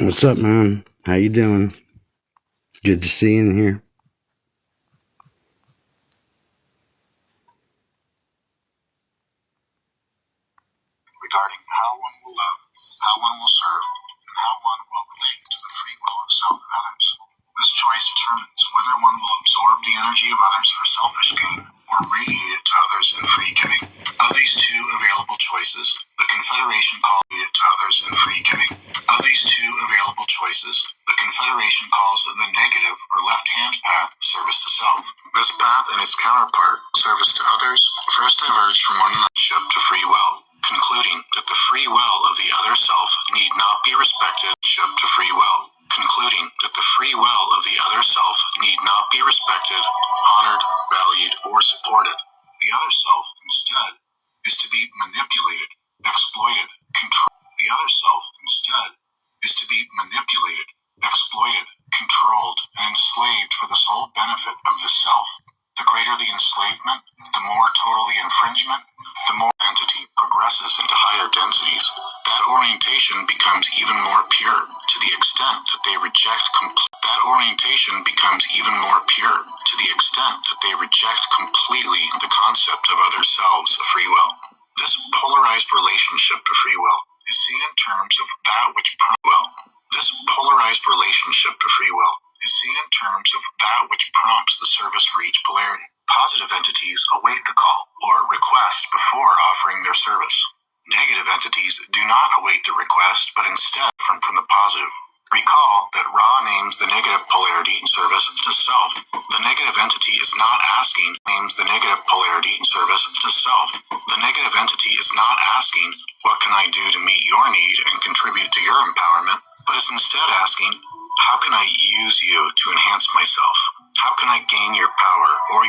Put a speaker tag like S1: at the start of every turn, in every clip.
S1: What's up, man? How you doing? Good to see you in here.
S2: Regarding how one will love, how one will serve, and how one will relate to the free will of self and others. This choice determines whether one will absorb the energy of others for selfish gain or radiate it to others in free giving. Of these two available choices, the Confederation calls it to others in free giving. Of these two available choices, the Confederation calls the negative or left-hand path service to self. This path and its counterpart, service to others, first diverge from one another to free will, concluding that the free will of the other self need not be respected to free will, concluding that the free will of the other self need not be respected, honored, valued, or supported. The other self, instead, is to be manipulated, exploited, controlled. The other self, instead, is to be manipulated, exploited, controlled, and enslaved for the sole benefit of the self. The greater the enslavement, the more total the infringement, the more entity progresses into higher densities. That orientation becomes even more pure to the extent that they reject completely the concept of other selves of free will. This polarized relationship to free will is seen in terms of that which prompts the service for each polarity. Positive entities await the call or request before offering their service. Negative entities do not await the request, but instead from the positive. Recall that Ra names the negative polarity service to self. The negative entity is not asking, names the negative polarity service to self. The negative entity is not asking, what can I do to meet your need and contribute to your empowerment, but is instead asking, how can I use you to enhance myself? How can I gain your power, or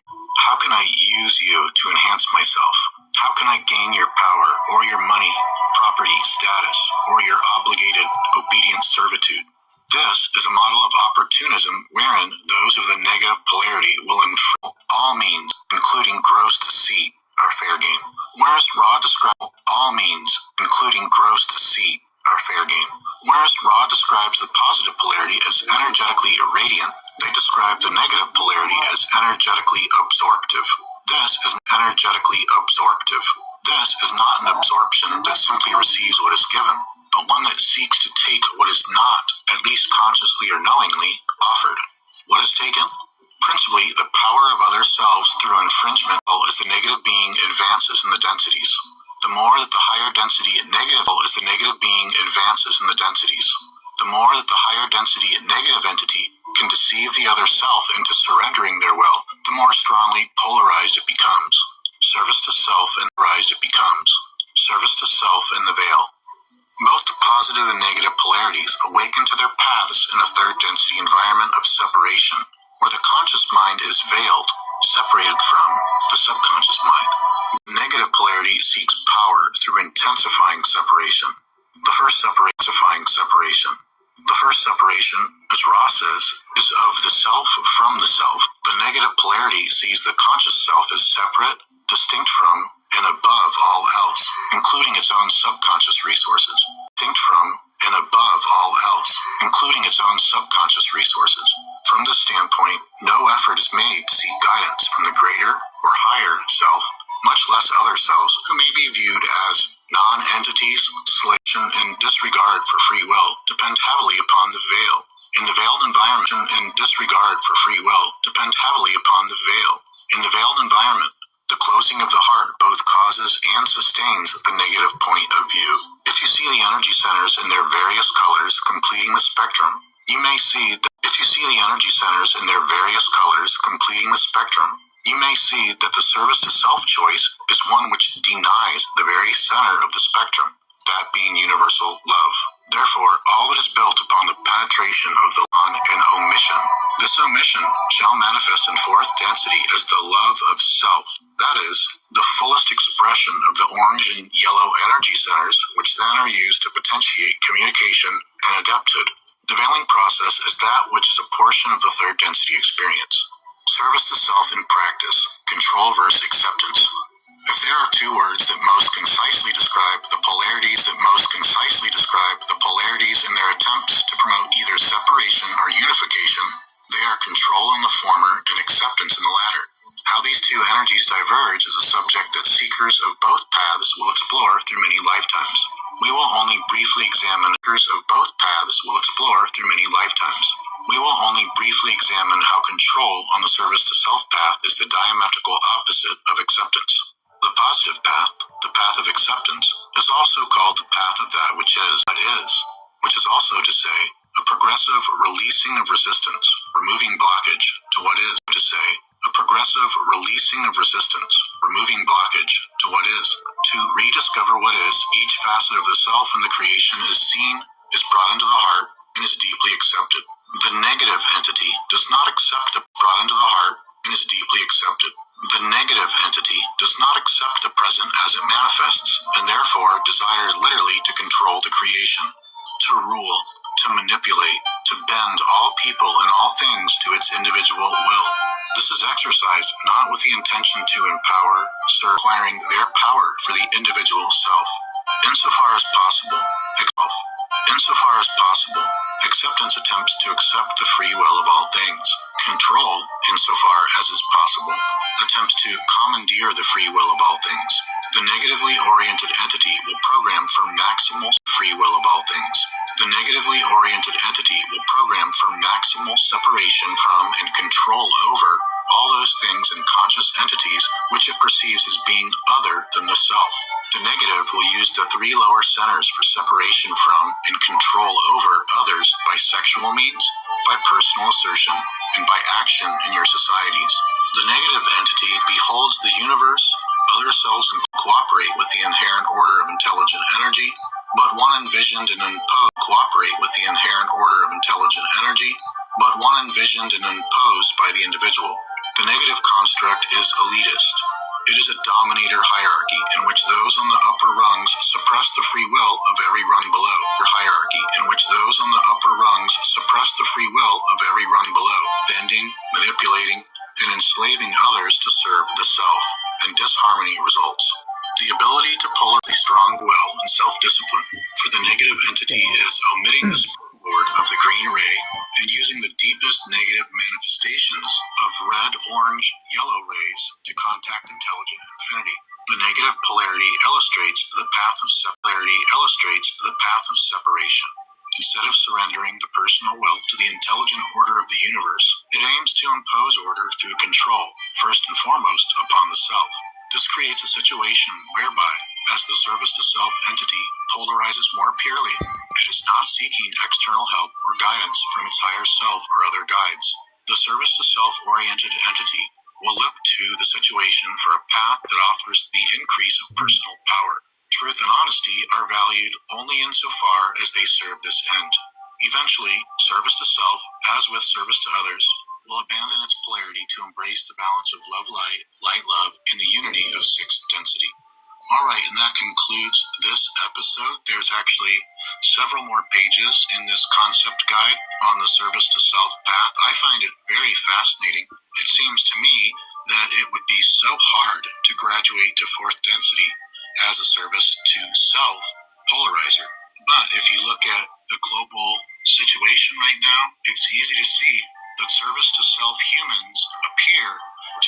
S2: how can I use you to enhance myself? How can I gain your power, or your money, property, status, or your obligated obedient servitude? This is a model of opportunism wherein those of the negative polarity will infringe all means, including gross deceit, are fair game. Whereas Ra describes all means, including gross deceit, are fair game. Whereas Ra describes the positive polarity as energetically irradiant, they describe the negative polarity as energetically absorptive. This is energetically absorptive. This is not an absorption that simply receives what is given, but one that seeks to take what is not, at least consciously or knowingly, offered. What is taken? Principally, the power of other selves through infringement as the negative being advances in the densities. The more that the higher density negative as the negative being advances in the densities, the more that the higher density negative entity can deceive the other self into surrendering their will, the more strongly polarized it becomes. Service to self and polarized it becomes. Service to self in the veil. Both the positive and negative polarities awaken to their paths in a third density environment of separation, where the conscious mind is veiled, separated from the subconscious mind. Negative polarity seeks power through intensifying separation. The first separation, as Ra says, is of the self from the self. The negative polarity sees the conscious self as separate, distinct from, and above all else, including its own subconscious resources. From this standpoint, no effort is made to seek guidance from the greater or higher self, much less other selves who may be viewed as non-entities. Selection and disregard for free will depend heavily upon the veil. In the veiled environment, and disregard for free will depend heavily upon the veil. In the veiled environment, the closing of the heart both causes and sustains the negative point of view. If you see the energy centers in their various colors completing the spectrum, you may see that the service to self choice is one which denies the very center of the spectrum, that being universal love. Therefore, all that is built upon the penetration of the lawn and omission. This omission shall manifest in fourth density as the love of self. That is, the fullest expression of the orange and yellow energy centers, which then are used to potentiate communication and adapted. The veiling process is that which is a portion of the third density experience. Service to self in practice, control versus acceptance. If There are two words that most concisely describe the polarities in their attempts to promote either separation or unification. They are control in the former and acceptance in the latter. How these two energies diverge is a subject that seekers of both paths will explore through many lifetimes. We will only briefly examine how control on the service to self path is the diametrical opposite of acceptance. The positive path, the path of acceptance, is also called the path of that which is, which is also to say, a progressive releasing of resistance, removing blockage to what is, To rediscover what is, each facet of the self in the creation is seen, is brought into the heart, and is deeply accepted. The negative entity does not accept the present as it manifests, and therefore desires literally to control the creation, to rule, to manipulate, to bend all people and all things to its individual will. This is exercised not with the intention to empower, acquiring their power for the individual self. Insofar as possible, acceptance attempts to accept the free will of all things. Control, insofar as is possible, attempts to commandeer the free will of all things. The negatively oriented entity will program for maximal free will of all things. Separation from and control over all those things and conscious entities which it perceives as being other than the self. The negative will use the three lower centers for separation from and control over others by sexual means, by personal assertion, and by action in your societies. The negative entity beholds the universe, other selves, and cooperate with the inherent order of intelligent energy, but one envisioned and imposed by the individual. The negative construct is elitist. It is a dominator hierarchy in which those on the upper rungs suppress the free will of every rung below. Bending, manipulating, and enslaving others to serve the self, and disharmony results. The ability to polarly strong will and self-discipline for the negative entity is omitting the springboard of the green ray and using the deepest negative manifestations of red, orange, yellow rays to contact intelligent infinity. The negative polarity illustrates the path of separation. Instead of surrendering the personal will to the intelligent order of the universe, it aims to impose order through control, first and foremost upon the self. This creates a situation whereby, as the service-to-self entity polarizes more purely, it is not seeking external help or guidance from its higher self or other guides. The service-to-self-oriented entity will look to the situation for a path that offers the increase of personal power. Truth and honesty are valued only insofar as they serve this end. Eventually, service to self, as with service to others, will abandon its polarity to embrace the balance of love-light, light-love, in the unity of sixth density. Alright, and that concludes this episode. There's actually several more pages in this concept guide on the service to self path. I find it very fascinating. It seems to me that it would be so hard to graduate to fourth density as a service to self polarizer. But if you look at the global situation right now, it's easy to see that service to self humans appear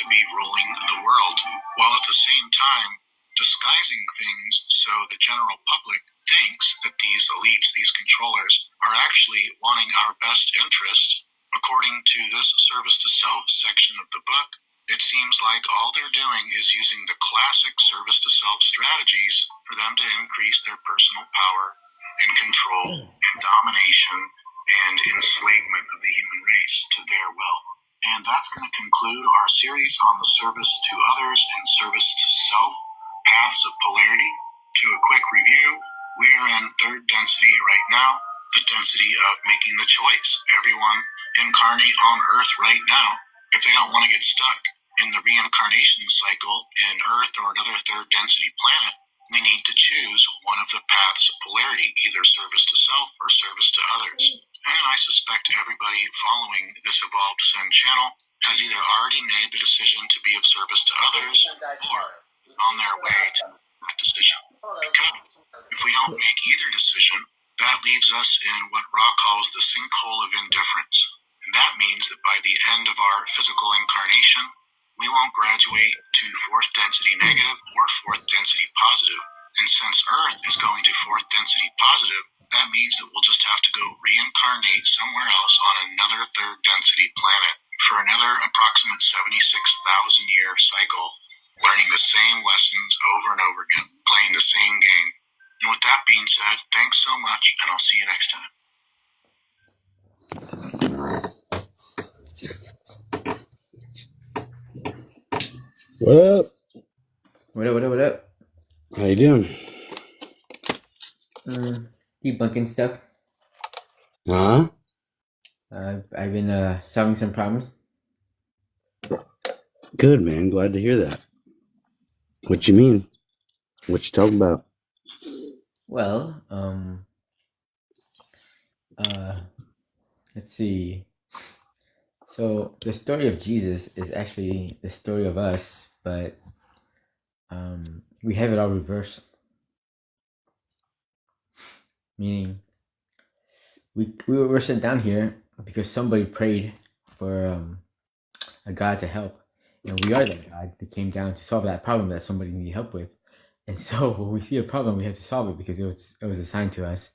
S2: to be ruling the world, while at the same time disguising things so the general public thinks that these elites, these controllers, are actually wanting our best interest. According to this service to self section of the book, it seems like all they're doing is using the classic service to self strategies for them to increase their personal power and control and domination and enslavement of the human race to their will. And that's going to conclude our series on the service to others and service to self, paths of polarity. To a quick review, we are in third density right now, the density of making the choice. Everyone incarnate on Earth right now, if they don't want to get stuck in the reincarnation cycle in Earth or another third density planet, we need to choose one of the paths of polarity, either service to self or service to others. And I suspect everybody following this Evolved Sun channel has either already made the decision to be of service to others or on their way to that decision. Because if we don't make either decision, that leaves us in what Ra calls the sinkhole of indifference. And that means that by the end of our physical incarnation, we won't graduate to fourth density negative or fourth density positive. And since Earth is going to fourth density positive, that means that we'll just have to go reincarnate somewhere else on another third density planet for another approximate 76,000 year cycle, learning the same lessons over and over again, playing the same game. And with that being said, thanks so much, and I'll see you next time.
S1: What up?
S3: What up?
S1: How you doing?
S3: Debunking stuff.
S1: Huh?
S3: I've been solving some problems.
S1: Good, man. Glad to hear that. What you mean? What you talking about?
S3: Well, let's see. So the story of Jesus is actually the story of us, but we have it all reversed. Meaning, we were sent down here because somebody prayed for a God to help, and we are that God that came down to solve that problem that somebody needed help with. And so when we see a problem, we have to solve it because it was assigned to us.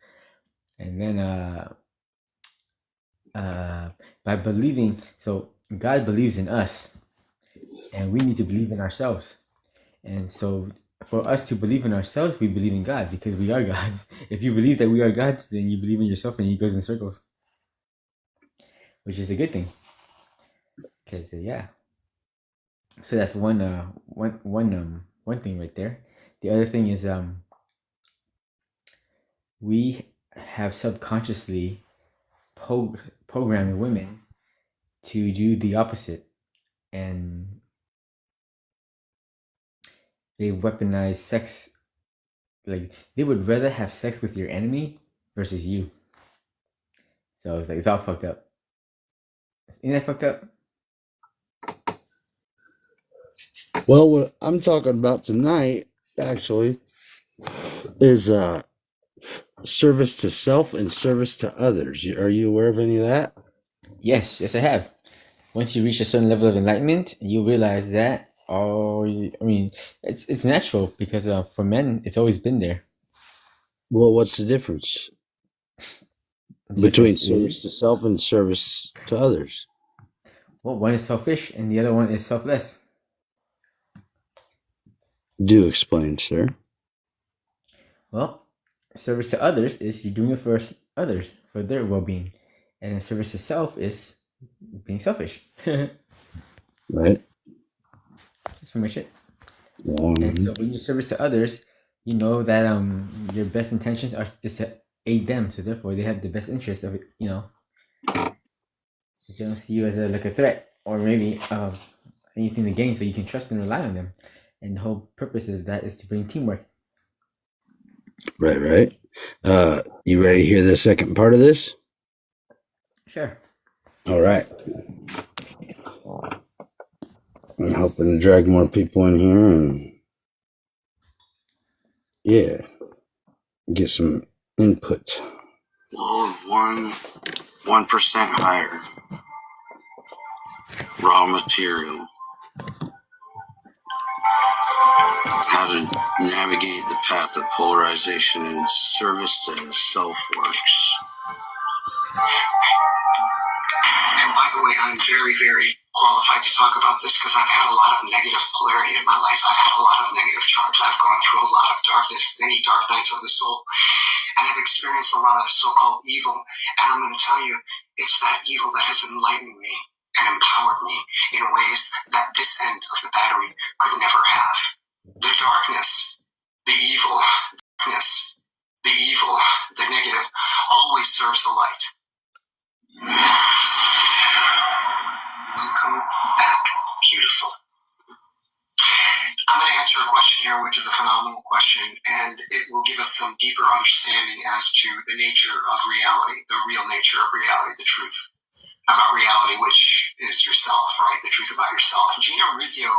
S3: And then by believing, so God believes in us, and we need to believe in ourselves. And so for us to believe in ourselves, we believe in God because we are gods. If you believe that we are gods, then you believe in yourself, and it goes in circles, which is a good thing. Because yeah, so that's one thing right there. The other thing is we have subconsciously programmed women to do the opposite, and they weaponize sex. Like, they would rather have sex with your enemy versus you. So it's like, it's all fucked up. Isn't that fucked up?
S1: Well, what I'm talking about tonight, actually, is service to self and service to others. Are you aware of any of that?
S3: Yes, I have. Once you reach a certain level of enlightenment, you realize that it's natural because for men, it's always been there.
S1: Well, what's the difference between service to self and service to others?
S3: Well, one is selfish and the other one is selfless.
S1: Do explain, sir.
S3: Well, service to others is you doing it for others, for their well-being. And then service to self is being selfish.
S1: Right.
S3: That's pretty much it. And so when you service to others, you know that your best intentions is to aid them, so therefore they have the best interest of it. They don't see you as a threat or maybe anything to gain, so you can trust and rely on them. And the whole purpose of that is to bring teamwork.
S1: Right. You ready to hear the second part of this?
S3: Sure.
S1: All right. I'm hoping to drag more people in here and get some input. Low of 1% higher. Raw material. How to navigate the path of polarization in service to self works.
S2: And by the way, I'm very, very qualified to talk about this because I've had a lot of negative polarity in my life. I've had a lot of negative charge. I've gone through a lot of darkness, many dark nights of the soul. And I've experienced a lot of so-called evil. And I'm going to tell you, it's that evil that has enlightened me and empowered me in ways that this end of the battery could never have. The darkness, the evil, the negative, always serves the light. Welcome back, beautiful. I'm going to answer a question here, which is a phenomenal question, and it will give us some deeper understanding as to the nature of reality, the real nature of reality, the truth about reality, which is yourself, right? The truth about yourself. Gina Rizzo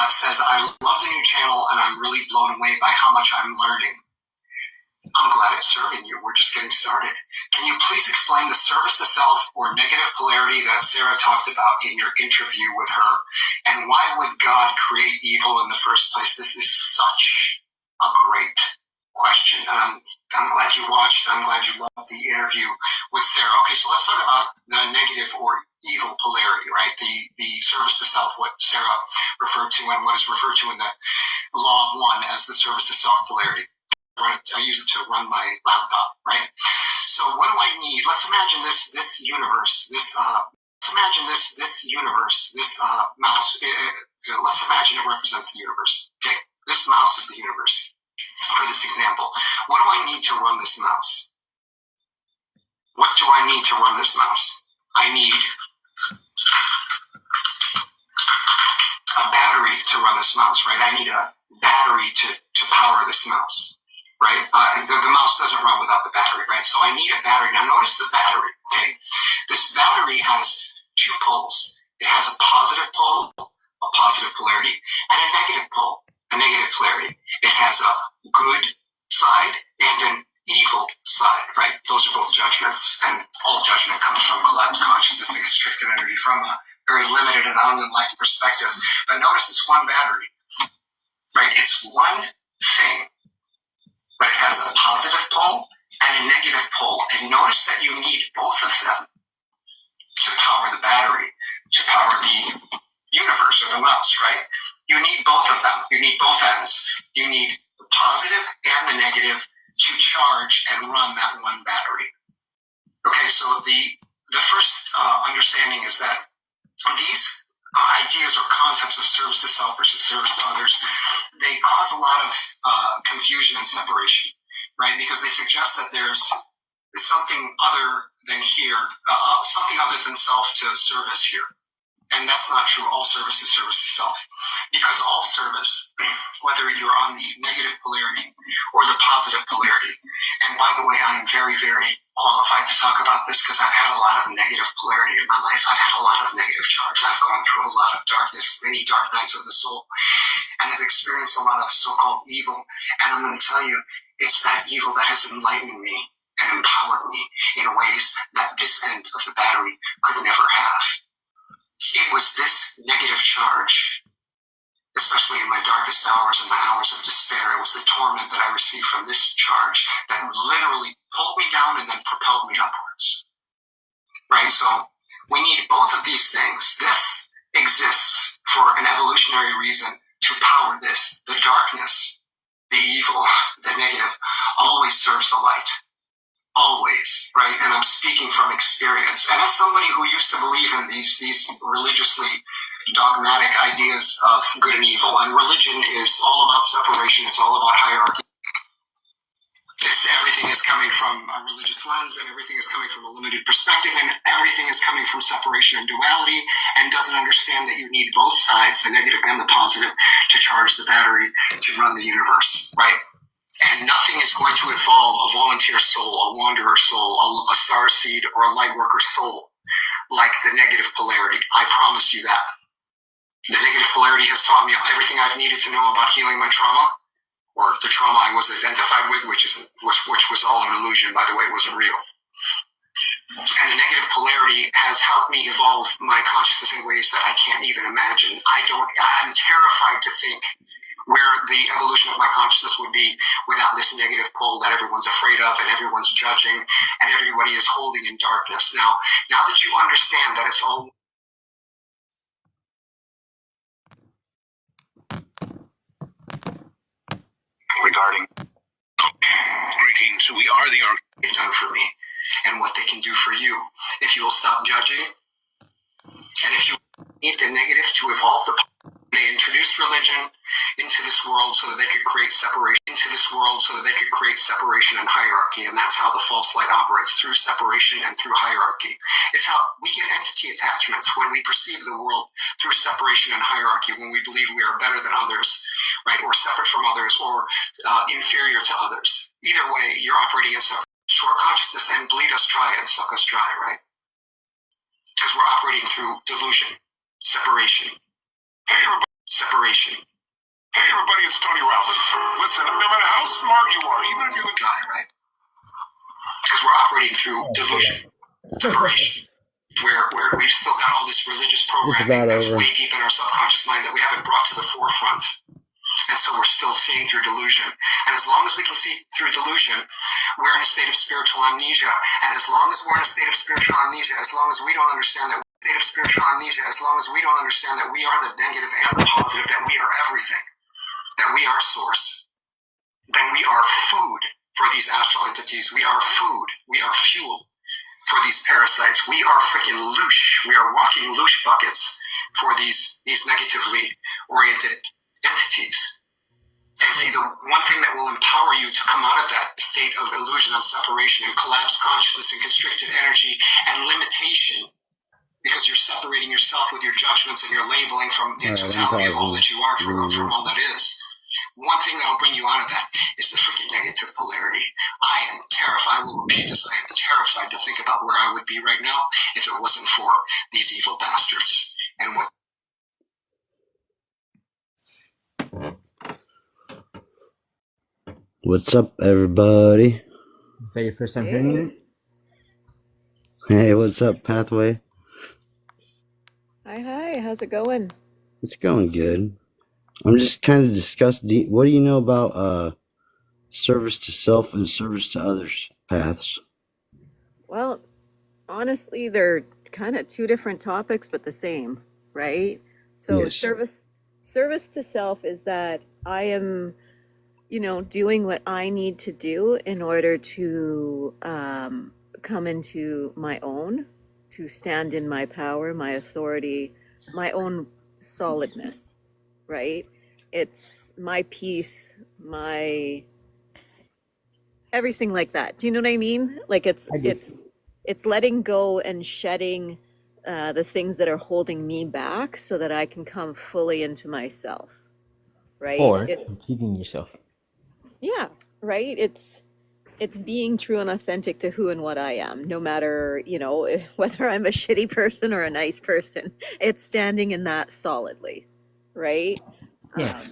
S2: says, I love the new channel and I'm really blown away by how much I'm learning. I'm glad it's serving you. We're just getting started. Can you please explain the service to self or negative polarity that Sarah talked about in your interview with her? And why would God create evil in the first place? This is such a great question. I'm glad you watched. I'm glad you loved the interview with Sarah. Okay, so let's talk about the negative or evil polarity, right? The service to self, what Sarah referred to and what is referred to in the Law of One as the service to self polarity. I use it to run my laptop, right? So what do I need? Let's imagine this universe. Let's imagine this universe. This mouse. Let's imagine it represents the universe. Okay, this mouse is the universe. For this example, what do I need to run this mouse? What do I need to run this mouse? I need a battery to run this mouse, right? I need a battery to power this mouse. Right? The mouse doesn't run without the battery, right? So I need a battery. Now notice the battery, okay? This battery has two poles. It has a positive pole, a positive polarity, and a negative pole, a negative polarity. It has a good side and an evil side, right? Those are both judgments, and all judgment comes from collapsed consciousness and constricted energy from a very limited and unenlightened perspective. But notice it's one battery, right? It's one thing. But it has a positive pole and a negative pole. And notice that you need both of them to power the battery, to power the universe or the mouse, right? You need both of them. You need both ends. You need the positive and the negative to charge and run that one battery. Okay, so the first understanding is that these ideas or concepts of service to self versus service to others, they cause a lot of confusion and separation, right? Because they suggest that there's something other than here, something other than self to service here. And that's not true. All service is service to self. Because all service, whether you're on the negative polarity or the positive polarity, and by the way, I'm very, very qualified to talk about this because I've had a lot of negative polarity in my life. I've had a lot of negative charge. I've gone through a lot of darkness, many dark nights of the soul, and I've experienced a lot of so-called evil. And I'm going to tell you, it's that evil that has enlightened me and empowered me in ways that this end of the battery could never have. It was this negative charge, especially in my darkest hours and my hours of despair, it was the torment that I received from this charge that literally pulled me down and then propelled me upwards. Right? So we need both of these things. This exists for an evolutionary reason to power this. The darkness, the evil, the negative, always serves the light. Always, right? And I'm speaking from experience. And as somebody who used to believe in these religiously dogmatic ideas of good and evil, and religion is all about separation, it's all about hierarchy. Everything is coming from a religious lens, and everything is coming from a limited perspective, and everything is coming from separation and duality, and doesn't understand that you need both sides, the negative and the positive, to charge the battery to run the universe, right? And nothing is going to evolve a volunteer soul, a wanderer soul, a star seed, or a light worker soul like the negative polarity. I promise you that. The negative polarity has taught me everything I've needed to know about healing my trauma, or the trauma I was identified with, which was all an illusion, by the way, it wasn't real. And the negative polarity has helped me evolve my consciousness in ways that I can't even imagine. I'm terrified to think where the evolution of my consciousness would be without this negative pole that everyone's afraid of and everyone's judging and everybody is holding in darkness. Now that you understand that it's all regarding greetings, we are the they've done for me and what they can do for you if you will stop judging, and if you need the negative to evolve the they introduced religion into this world so that they could create separation and hierarchy, and that's how the false light operates, through separation and through hierarchy. It's how we get entity attachments when we perceive the world through separation and hierarchy, when we believe we are better than others, right, or separate from others, or inferior to others. Either way, you're operating in short consciousness, and bleed us dry and suck us dry, right? Because we're operating through delusion, separation. separation. Hey everybody, it's Tony Robbins. Listen, no matter how smart you are, even if you're the guy, right? Because we're operating through delusion, separation, where we've still got all this religious programming that's way deep in our subconscious mind that we haven't brought to the forefront. And so we're still seeing through delusion. And as long as we can see through delusion, we're in a state of spiritual amnesia. And as long as we're in a state of spiritual amnesia, as long as we don't understand that state of spiritual amnesia, as long as we don't understand that we are the negative and the positive, that we are everything, that we are source, then we are food for these astral entities. We are food. We are fuel for these parasites. We are freaking loosh. We are walking loosh buckets for these negatively oriented entities. And see, the one thing that will empower you to come out of that state of illusion and separation and collapsed consciousness and constricted energy and limitation, because you're separating yourself with your judgments and you're labeling from the totality of all that you are from all that is. One thing that will bring you out of that is the freaking negative polarity. I am terrified. I will repeat this. I am terrified to think about where I would be right now if it wasn't for these evil bastards and what.
S1: What's up, everybody?
S3: Is that your first time hearing me?
S1: Hey, what's up, Pathway?
S4: Hi, how's it going?
S1: It's going good. I'm just kind of discussing. What do you know about service to self and service to others paths?
S4: Well, honestly, they're kind of two different topics, but the same, right? So
S1: Yes.
S4: service to self is that I am, doing what I need to do in order to come into my own, to stand in my power, my authority, my own solidness, right? It's my peace, my everything like that. Do you know what I mean? Like it's letting go and shedding the things that are holding me back so that I can come fully into myself, right?
S3: Or keeping yourself.
S4: Yeah, right. It's being true and authentic to who and what I am, no matter, whether I'm a shitty person or a nice person. It's standing in that solidly, right?
S3: Yeah.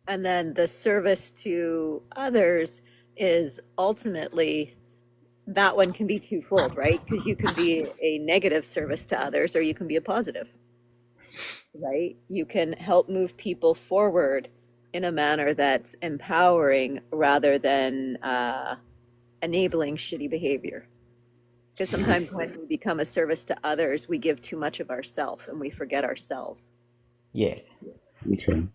S4: And then the service to others is ultimately, that one can be twofold, right? Because you can be a negative service to others or you can be a positive, right? You can help move people forward in a manner that's empowering rather than enabling shitty behavior. Because sometimes when we become a service to others, we give too much of ourselves and we forget ourselves.
S3: Yeah.
S1: Okay.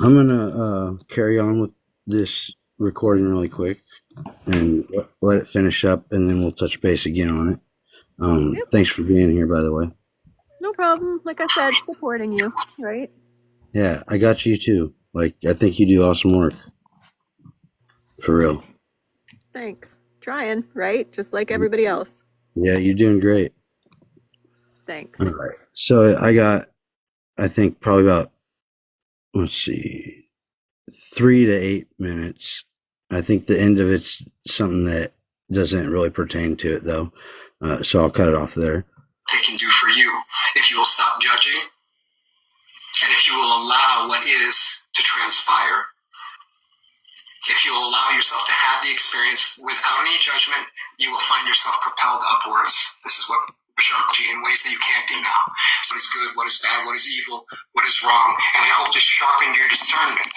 S1: I'm gonna carry on with this recording really quick and let it finish up, and then we'll touch base again on it.
S4: Yep.
S1: Thanks for being here, by the way.
S4: No problem. Like I said, supporting you, right?
S1: Yeah, I got you too. Like, I think you do awesome work. For real.
S4: Thanks. Trying, right? Just like everybody else.
S1: Yeah, you're doing great.
S4: Thanks.
S1: All right. So I got, I think probably about, let's see, 3 to 8 minutes. I think the end of it's something that doesn't really pertain to it though. So I'll cut it off there.
S2: They can do for you if you will stop judging and if you will allow what is to transpire. If you will allow yourself to have the experience without any judgment, you will find yourself propelled upwards. This is what Bashar in ways that you can't do now. So what is good, what is bad, what is evil, what is wrong. And I hope to sharpen your discernment,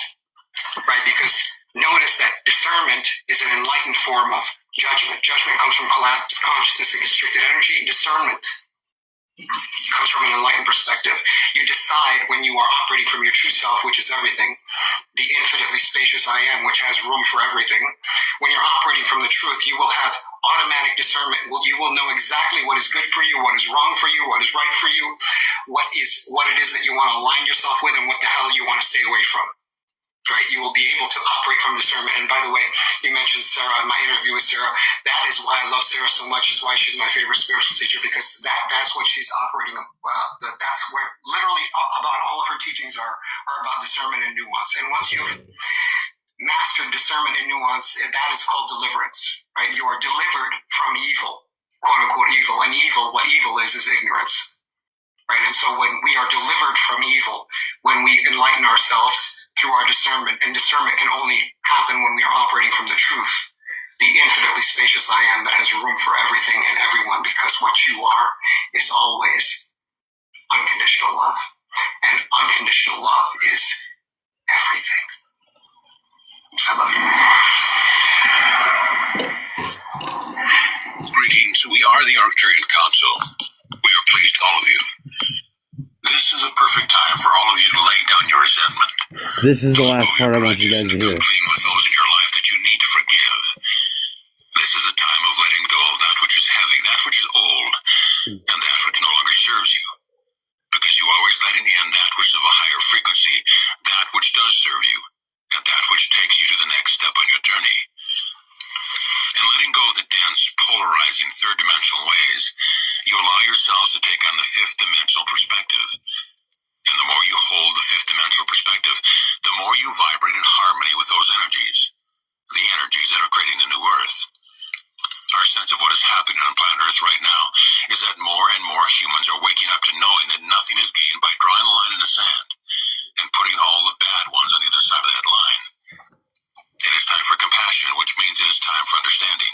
S2: right? Because notice that discernment is an enlightened form of judgment. Judgment comes from collapsed consciousness and constricted energy. Discernment comes from an enlightened perspective. You decide when you are operating from your true self, which is everything, the infinitely spacious I am, which has room for everything. When you're operating from the truth, you will have automatic discernment. You will know exactly what is good for you, what is wrong for you, what is right for you, what it is that you want to align yourself with, and what the hell you want to stay away from. Right? You will be able to operate from discernment. And by the way, you mentioned Sarah in my interview with Sarah. That is why I love Sarah so much. It's why she's my favorite spiritual teacher, because that's what she's operating. That's where literally about all of her teachings are about discernment and nuance. And once you've mastered discernment and nuance, that is called deliverance. Right? You are delivered from evil, quote unquote evil. And evil, what evil is ignorance. Right? And so ourselves through our discernment, and discernment can only happen when we are operating from the truth, the infinitely spacious I am that has room for everything and everyone, because what you are is always unconditional love, and unconditional love is everything. I love you. Greetings, we are the Arcturian Council. We are pleased with all of you. This is a perfect time for all of you to lay down your resentment.
S1: This is the last part I want you guys to hear.
S2: Clean with those in your life that you need to forgive. This is a time of letting go of that which is heavy, that which is old, and that which no longer serves you. Because you are always letting in that which is of a higher frequency, that which does serve you, and that which takes you to the next step on your journey. In letting go of the dense, polarizing third-dimensional ways, you allow yourselves to take on the fifth-dimensional perspective. And the more you hold the fifth-dimensional perspective, the more you vibrate in harmony with those energies, the energies that are creating the new Earth. Our sense of what is happening on planet Earth right now is that more and more humans are waking up to knowing that nothing is gained by drawing a line in the sand and putting all the bad ones on the other side of that line. It is time for compassion, which means it is time for understanding.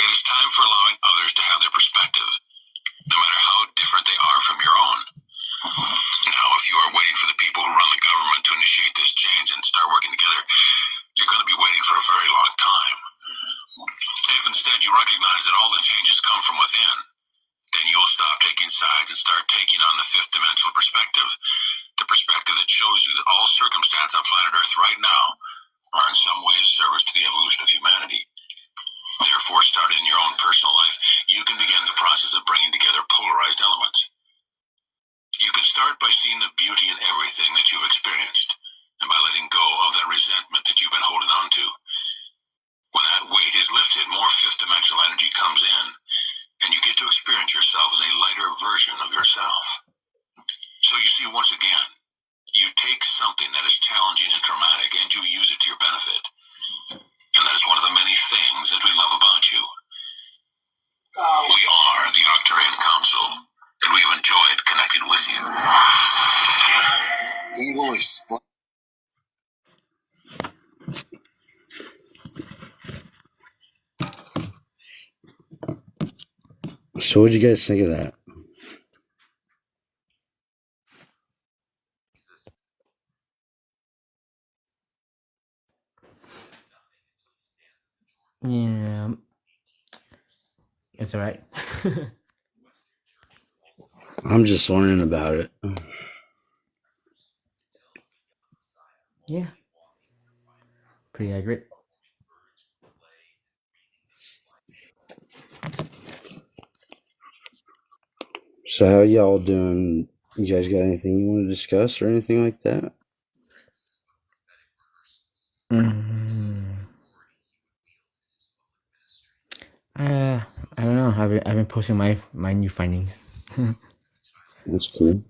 S2: It is time for allowing others to have their perspective, no matter how different they are from your own. Now, if you are waiting for the people who run the government to initiate this change and start working together, you're going to be waiting for a very long time. If instead you recognize that all the changes come from within, then you'll stop taking sides and start taking on the fifth dimensional perspective, the perspective that shows you that all circumstance on planet Earth right now are in some ways service to the evolution of humanity. Therefore, starting in your own personal life, you can begin the process of bringing together polarized elements. You can start by seeing the beauty in everything that you've experienced, and by letting go of that resentment that you've been holding on to. When that weight is lifted, more fifth-dimensional energy comes in, and you get to experience yourself as a lighter version of yourself. So you see, once again, you take something that is challenging and traumatic, and you use it to your benefit. And that is one of the many things that we love about you. We are the Arcturian Council, and we have enjoyed connecting with you. Evil is...
S1: So what'd you guys think of that?
S3: Yeah, it's all right.
S1: I'm just learning about it.
S3: Yeah, pretty accurate.
S1: So how y'all doing? You guys got anything you want to discuss or anything like that?
S3: I don't know. I've been posting my new findings.
S1: That's cool.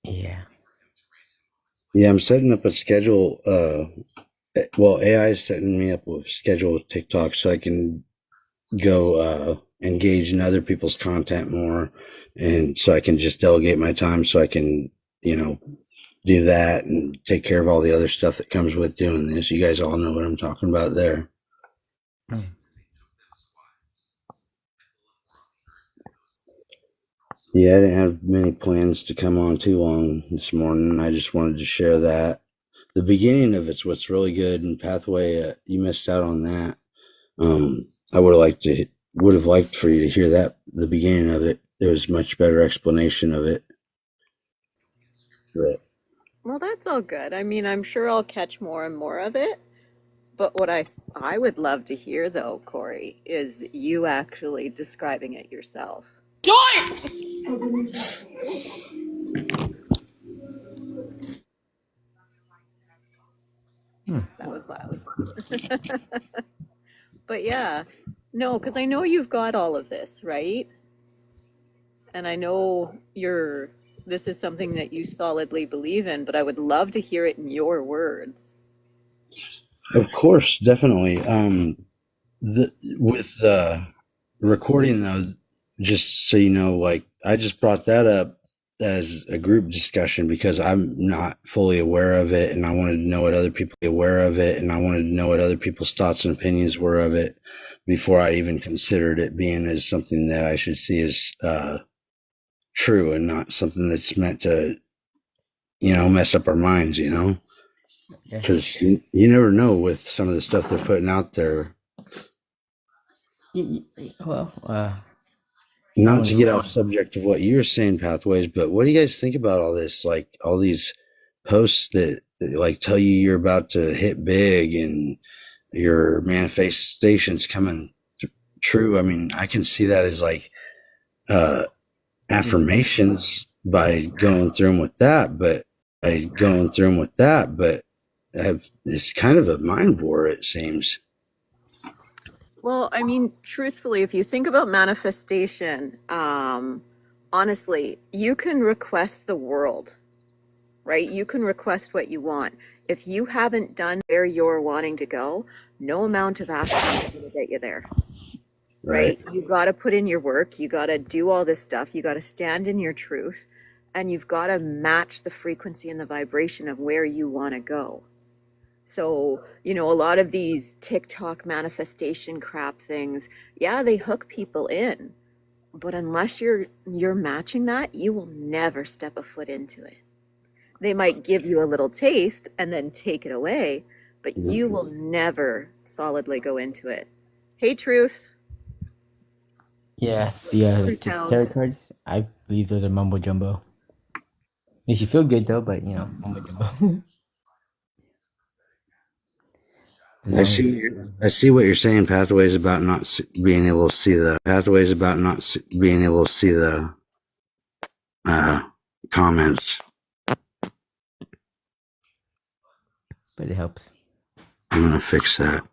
S3: Yeah.
S1: Yeah, I'm setting up a schedule. Well, AI is setting me up with schedule with TikTok so I can go engage in other people's content more, and so I can just delegate my time so I can, do that and take care of all the other stuff that comes with doing this. You guys all know what I'm talking about there. Yeah, I didn't have many plans to come on too long this morning. I just wanted to share that. The beginning of it's what's really good, and Pathway, you missed out on that. I would have liked for you to hear that, the beginning of it. There was much better explanation of it. But
S4: Well, that's all good. I mean, I'm sure I'll catch more and more of it. But what I would love to hear though, Corey, is you actually describing it yourself. That was loud. But yeah, no, because I know you've got all of this, right? And I know this is something that you solidly believe in, but I would love to hear it in your words.
S1: of course, definitely. With the recording though, just so you know, like I just brought that up as a group discussion because I'm not fully aware of it, and I wanted to know what other people were aware of it, and I wanted to know what other people's thoughts and opinions were of it before I even considered it being as something that I should see as true and not something that's meant to, mess up our minds,
S3: Yeah.
S1: because you never know with some of the stuff they're putting out there.
S3: Well,
S1: Not to get off subject of what you're saying, Pathways, but what do you guys think about all this? Like all these posts that like tell you you're about to hit big and your manifestation's coming true. I mean, I can see that as like affirmations by going through them with that, but it's kind of a mind war, it seems.
S4: Well, I mean, truthfully, if you think about manifestation, honestly, you can request the world, right? You can request what you want. If you haven't done where you're wanting to go, no amount of asking is going to get you there, right? You got to put in your work. You got to do all this stuff. You got to stand in your truth, and you've got to match the frequency and the vibration of where you want to go. So, a lot of these TikTok manifestation crap things, yeah, they hook people in, but unless you're matching that, you will never step a foot into it. They might give you a little taste and then take it away, but you will never solidly go into it. Hey, Truth.
S3: Yeah, the tarot cards, I believe those are mumbo jumbo. Makes you feel good though, but mumbo jumbo.
S1: I see what you're saying. Pathways about not being able to see the comments.
S3: But it helps.
S1: I'm gonna fix that.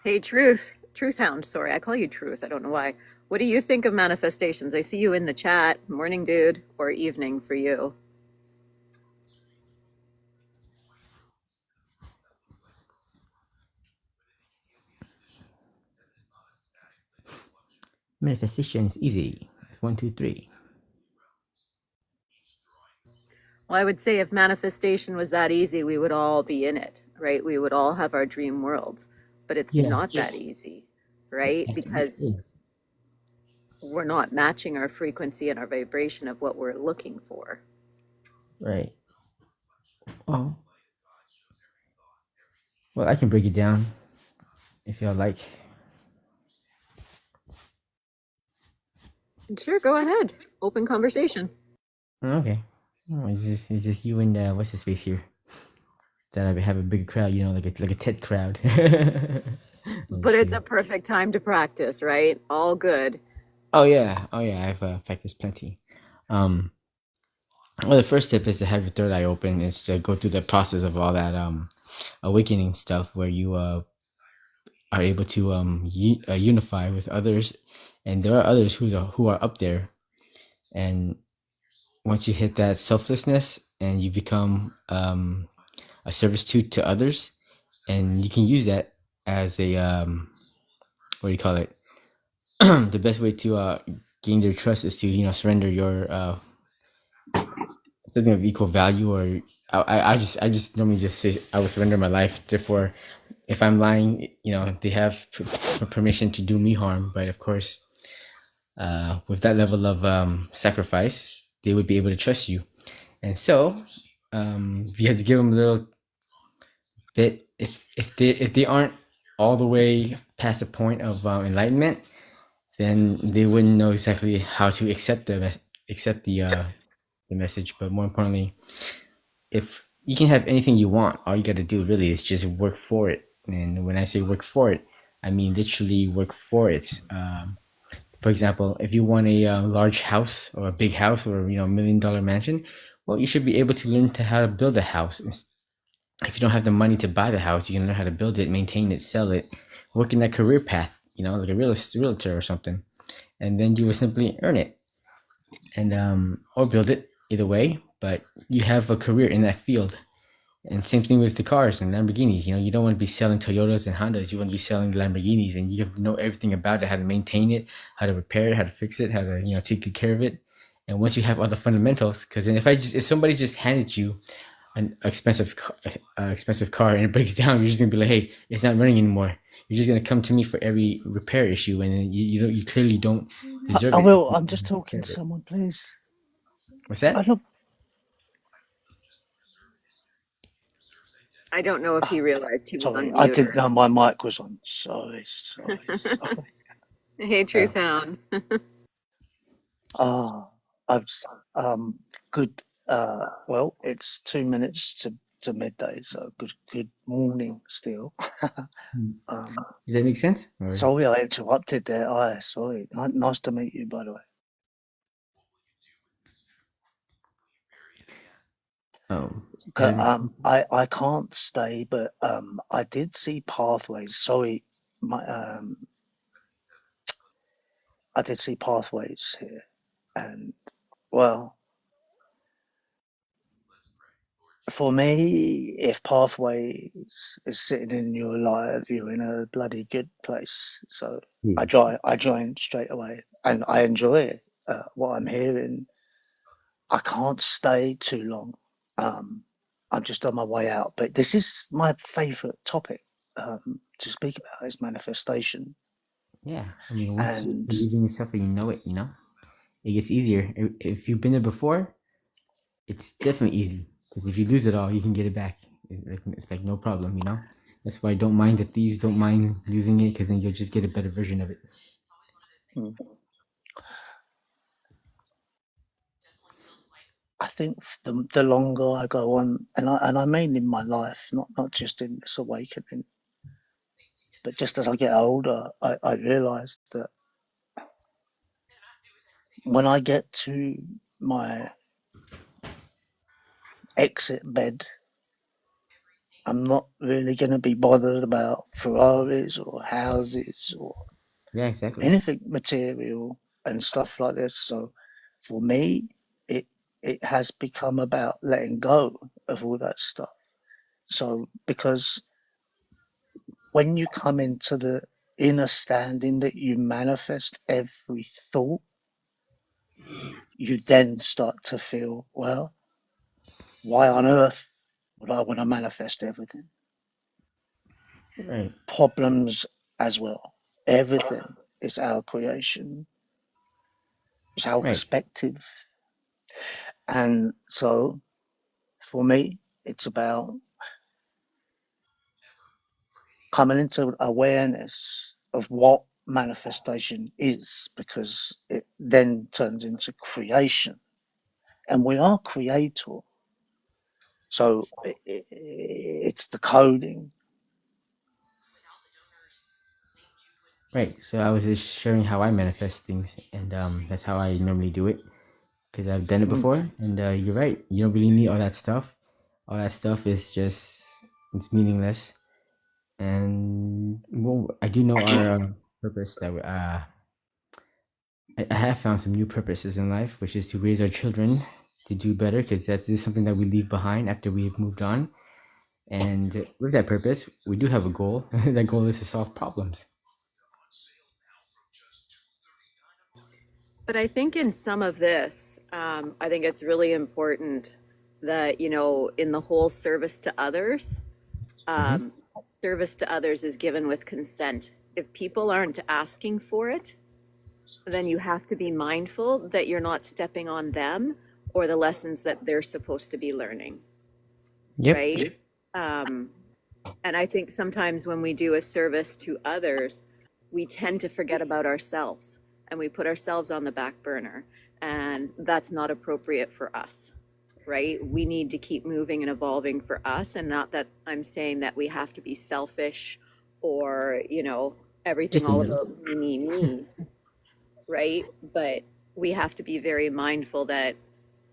S4: Hey, Truth Hound. Sorry, I call you Truth. I don't know why. What do you think of manifestations? I see you in the chat. Morning, dude, or evening for you.
S3: Manifestation is easy. It's 1, 2, 3.
S4: Well, I would say if manifestation was that easy, we would all be in it, right? We would all have our dream worlds, but it's not that easy, right? Because we're not matching our frequency and our vibration of what we're looking for.
S3: Right. Well, I can break it down if y'all like.
S4: Sure, go ahead. Open conversation.
S3: Okay. It's just you and what's his face here. That I have a big crowd, like a TED crowd.
S4: But it's a perfect time to practice, right? All good.
S3: Oh yeah. I've practiced plenty. Well, the first tip is to have your third eye open. Is to go through the process of all that awakening stuff, where you are able to unify with others, and there are others who are up there, and once you hit that selflessness and you become a service to others, and you can use that as a what do you call it? The best way to gain their trust is to surrender your something of equal value, or I just normally just say I will surrender my life. Therefore, if I'm lying, they have permission to do me harm. But of course, with that level of sacrifice, they would be able to trust you. And so, you have to give them a little bit. If they aren't all the way past the point of enlightenment, then they wouldn't know exactly how to accept the message. But more importantly, if you can have anything you want, all you got to do really is just work for it. And when I say work for it, I mean literally work for it. For example, if you want a large house or a big house or $1 million mansion, well, you should be able to learn how to build a house. If you don't have the money to buy the house, you can learn how to build it, maintain it, sell it, work in that career path, like a realtor or something, and then you will simply earn it, and or build it, either way. But you have a career in that field, And same thing with the cars and Lamborghinis. You know, you don't want to be selling Toyotas and Hondas. You want to be selling Lamborghinis, and you have to know everything about it, how to maintain it, how to repair it, how to fix it, how to take good care of it. And once you have all the fundamentals, because then if somebody just handed you an expensive car and it breaks down, you're just gonna be like, hey, it's not running anymore. You're just gonna come to me for every repair issue, and then you clearly don't deserve
S5: I
S3: it.
S5: will. I'm just talking to someone, please.
S3: What's
S5: I
S3: that?
S5: don't.
S4: I don't know if he realized he was
S5: Sorry,
S4: on
S5: I
S4: mute.
S5: didn't know my mic was on. Sorry.
S4: Hey, Truth Hound.
S5: I've good. Well, it's 2 minutes to midday, so good morning still.
S3: Does that make sense? Or,
S5: Sorry, I interrupted there. Sorry. Nice to meet you, by the way. I can't stay, but I did see Pathways. Sorry, I did see Pathways here, and well, for me, if Pathways is sitting in your life, you're in a bloody good place. So I joined straight away, and I enjoy what I'm hearing. I can't stay too long. I'm just on my way out, but this is my favorite topic to speak about is manifestation.
S3: yeah, I mean, once you
S5: And
S3: believe in yourself and you know it, it gets easier. If you've been there before, it's definitely easy. Because if you lose it all, you can get it back. It's like no problem. That's why I don't mind the thieves. Don't mind losing it, because then you'll just get a better version of it.
S5: I think the longer I go on, and I mean in my life, not just in this awakening, but just as I get older, I realise that when I get to my exit bed, I'm not really going to be bothered about Ferraris or houses or
S3: Yeah, exactly.
S5: anything material and stuff like this. So for me, it has become about letting go of all that stuff. So because when you come into the inner standing that you manifest every thought, you then start to feel, well, why on earth would I want to manifest everything?
S3: Right.
S5: Problems as well. Everything is our creation. It's our perspective. And so for me, it's about coming into awareness of what manifestation is, because it then turns into creation. And we are creator. So it's the coding.
S3: Right. So I was just sharing how I manifest things, and that's how I normally do it, because I've done it before. And you're right. You don't really need all that stuff. All that stuff is it's meaningless. And well, I do know our purpose that I have found some new purposes in life, which is to raise our children to do better, because that is something that we leave behind after we have moved on. And with that purpose, we do have a goal. That goal is to solve problems.
S4: But I think in some of this, I think it's really important that, in the whole service to others, service to others is given with consent. If people aren't asking for it, then you have to be mindful that you're not stepping on them or the lessons that they're supposed to be learning.
S3: Yep.
S4: Right? And I think sometimes when we do a service to others, we tend to forget about ourselves and we put ourselves on the back burner, and that's not appropriate for us, right? We need to keep moving and evolving for us, and not that I'm saying that we have to be selfish or, everything all about me, right? But we have to be very mindful that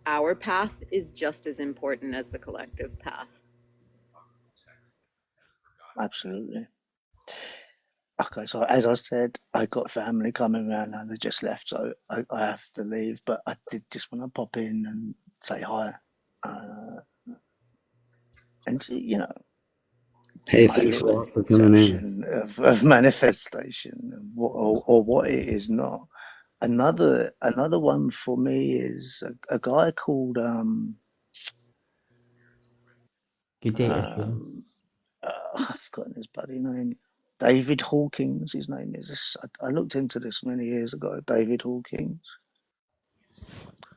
S4: our path is just as important as the collective path.
S5: Absolutely. Okay, so as I said, I got family coming around and they just left, so I have to leave. But I did just want to pop in and say hi. And you know,
S1: Hey,
S5: my
S1: thanks a
S5: little
S1: lot for coming in.
S5: conception of manifestation or what it is not. Another one for me is a guy called
S3: Good day, Israel.
S5: um I've forgotten his bloody name. David Hawkins, his name is. I looked into this many years ago. David Hawkins,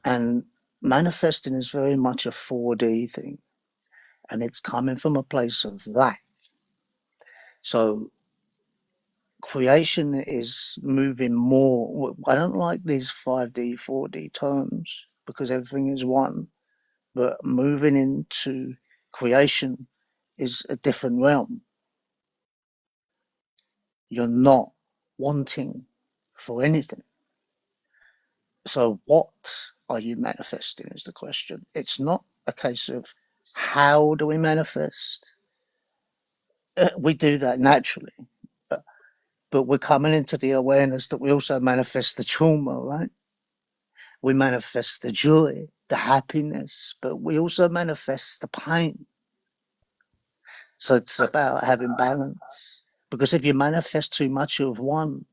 S5: and manifesting is very much a 4D thing, and it's coming from a place of lack. So creation is moving more. I don't like these 5D, 4D terms because everything is one, but moving into creation is a different realm. You're not wanting for anything. So, what are you manifesting is the question. It's not a case of how do we manifest? We do that naturally, but we're coming into the awareness that we also manifest the trauma, right? We manifest the joy, the happiness, but we also manifest the pain. So it's about having balance. Because if you manifest too much of one,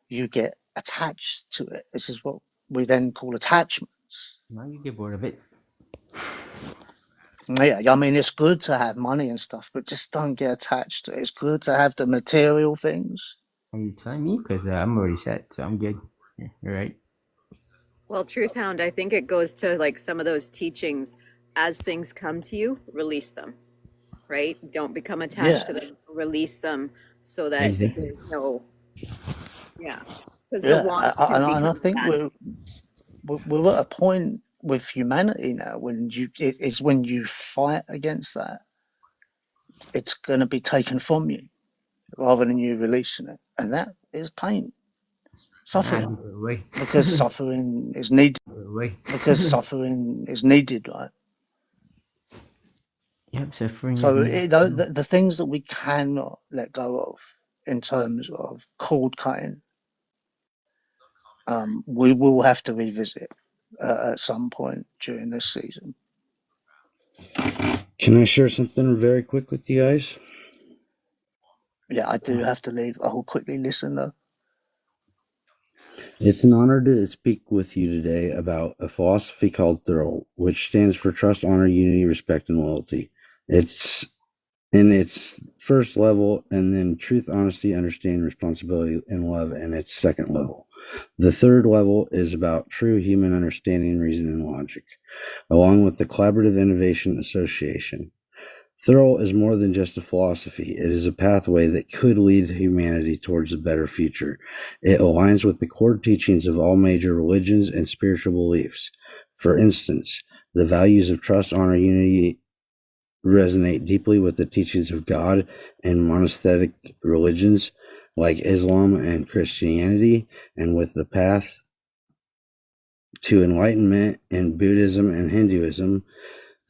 S5: you get attached to it. This is what we then call attachments.
S3: Now you get bored of it.
S5: Yeah, I mean, it's good to have money and stuff, but just don't get attached to it. It's good to have the material things.
S3: Are you telling me? Because I'm already set, so I'm good. Yeah, you're right.
S4: Well, Truth Hound, I think it goes to like some of those teachings. As things come to you, release them, right? Don't become attached to
S5: Yeah,
S4: them. Release them so that
S3: Exactly.
S4: there's no, yeah, because the
S5: yeah.
S4: wants can
S5: And I
S4: become
S5: think
S4: attached.
S5: we're at a point with humanity now when it's when you fight against that, it's going to be taken from you rather than you releasing it, and that is pain,
S3: Nah,
S5: suffering,
S3: give it away.
S5: because suffering is needed.
S3: Give it away.
S5: Because suffering is needed, right?
S3: Yep, suffering is
S5: So
S3: needed.
S5: the things that we cannot let go of in terms of cord cutting, we will have to revisit at some point during this season.
S1: Can I share something very quick with you guys?
S5: Yeah, I do have to leave. I will quickly listen though.
S1: It's an honor to speak with you today about a philosophy called Thorough, which stands for trust, honor, unity, respect, and loyalty. It's in its first level, and then truth, honesty, understanding, responsibility, and love in its second level. The third level is about true human understanding, reason, and logic, along with the Collaborative Innovation Association. Thorough is more than just a philosophy. It is a pathway that could lead humanity towards a better future. It aligns with the core teachings of all major religions and spiritual beliefs. For instance, the values of trust, honor, unity resonate deeply with the teachings of God and monotheistic religions like Islam and Christianity, and with the path to enlightenment in Buddhism and Hinduism.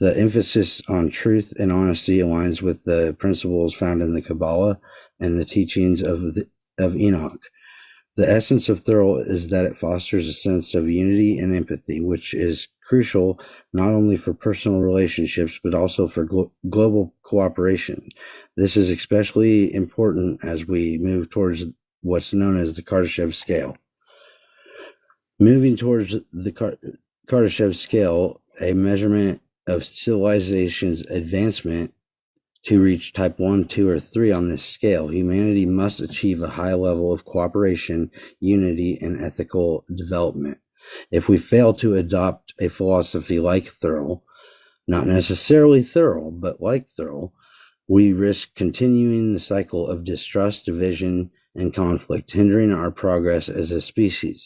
S1: The emphasis on truth and honesty aligns with the principles found in the Kabbalah and the teachings of Enoch. The essence of Thorough is that it fosters a sense of unity and empathy, which is crucial not only for personal relationships but also for global cooperation. This is especially important as we move towards what's known as the Kardashev scale. Moving towards the Kardashev scale, a measurement of civilization's advancement, to reach type 1, 2, or 3 on this scale, humanity must achieve a high level of cooperation, unity, and ethical development. If we fail to adopt a philosophy like Thorough, not necessarily Thorough, but like Thorough, we risk continuing the cycle of distrust, division, and conflict, hindering our progress as a species.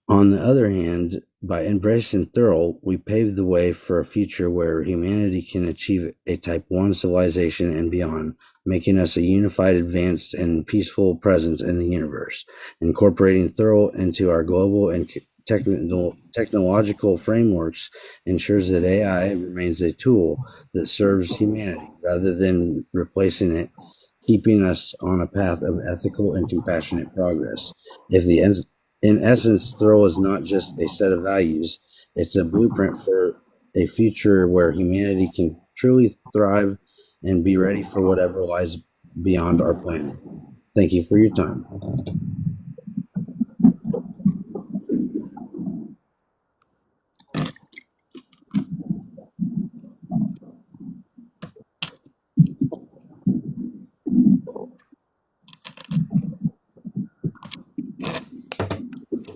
S1: On the other hand, by embracing Thorough, we pave the way for a future where humanity can achieve a Type 1 civilization and beyond, making us a unified, advanced, and peaceful presence in the universe. Incorporating Thorough into our global and technological frameworks ensures that AI remains a tool that serves humanity rather than replacing it, keeping us on a path of ethical and compassionate progress. In essence, Thorough is not just a set of values, it's a blueprint for a future where humanity can truly thrive and be ready for whatever lies beyond our planet. Thank you for your time.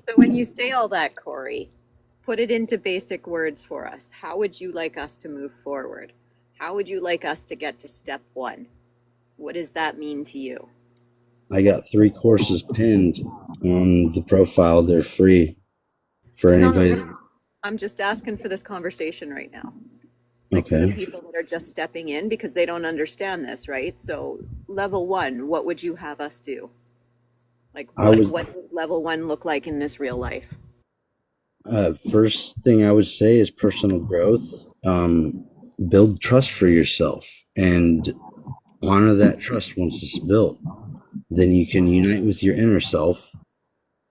S4: So when you say all that, Corey, put it into basic words for us. How would you like us to move forward? How would you like us to get to step 1? What does that mean to you?
S1: I got 3 courses pinned on the profile. They're free for anybody.
S4: I'm just asking for this conversation right now. Like for the
S1: Okay.
S4: people that are just stepping in because they don't understand this, right? So level 1, what would you have us do? Like what does level 1 look like in this real life?
S1: First thing I would say is personal growth. Build trust for yourself and honor that trust once it's built. Then you can unite with your inner self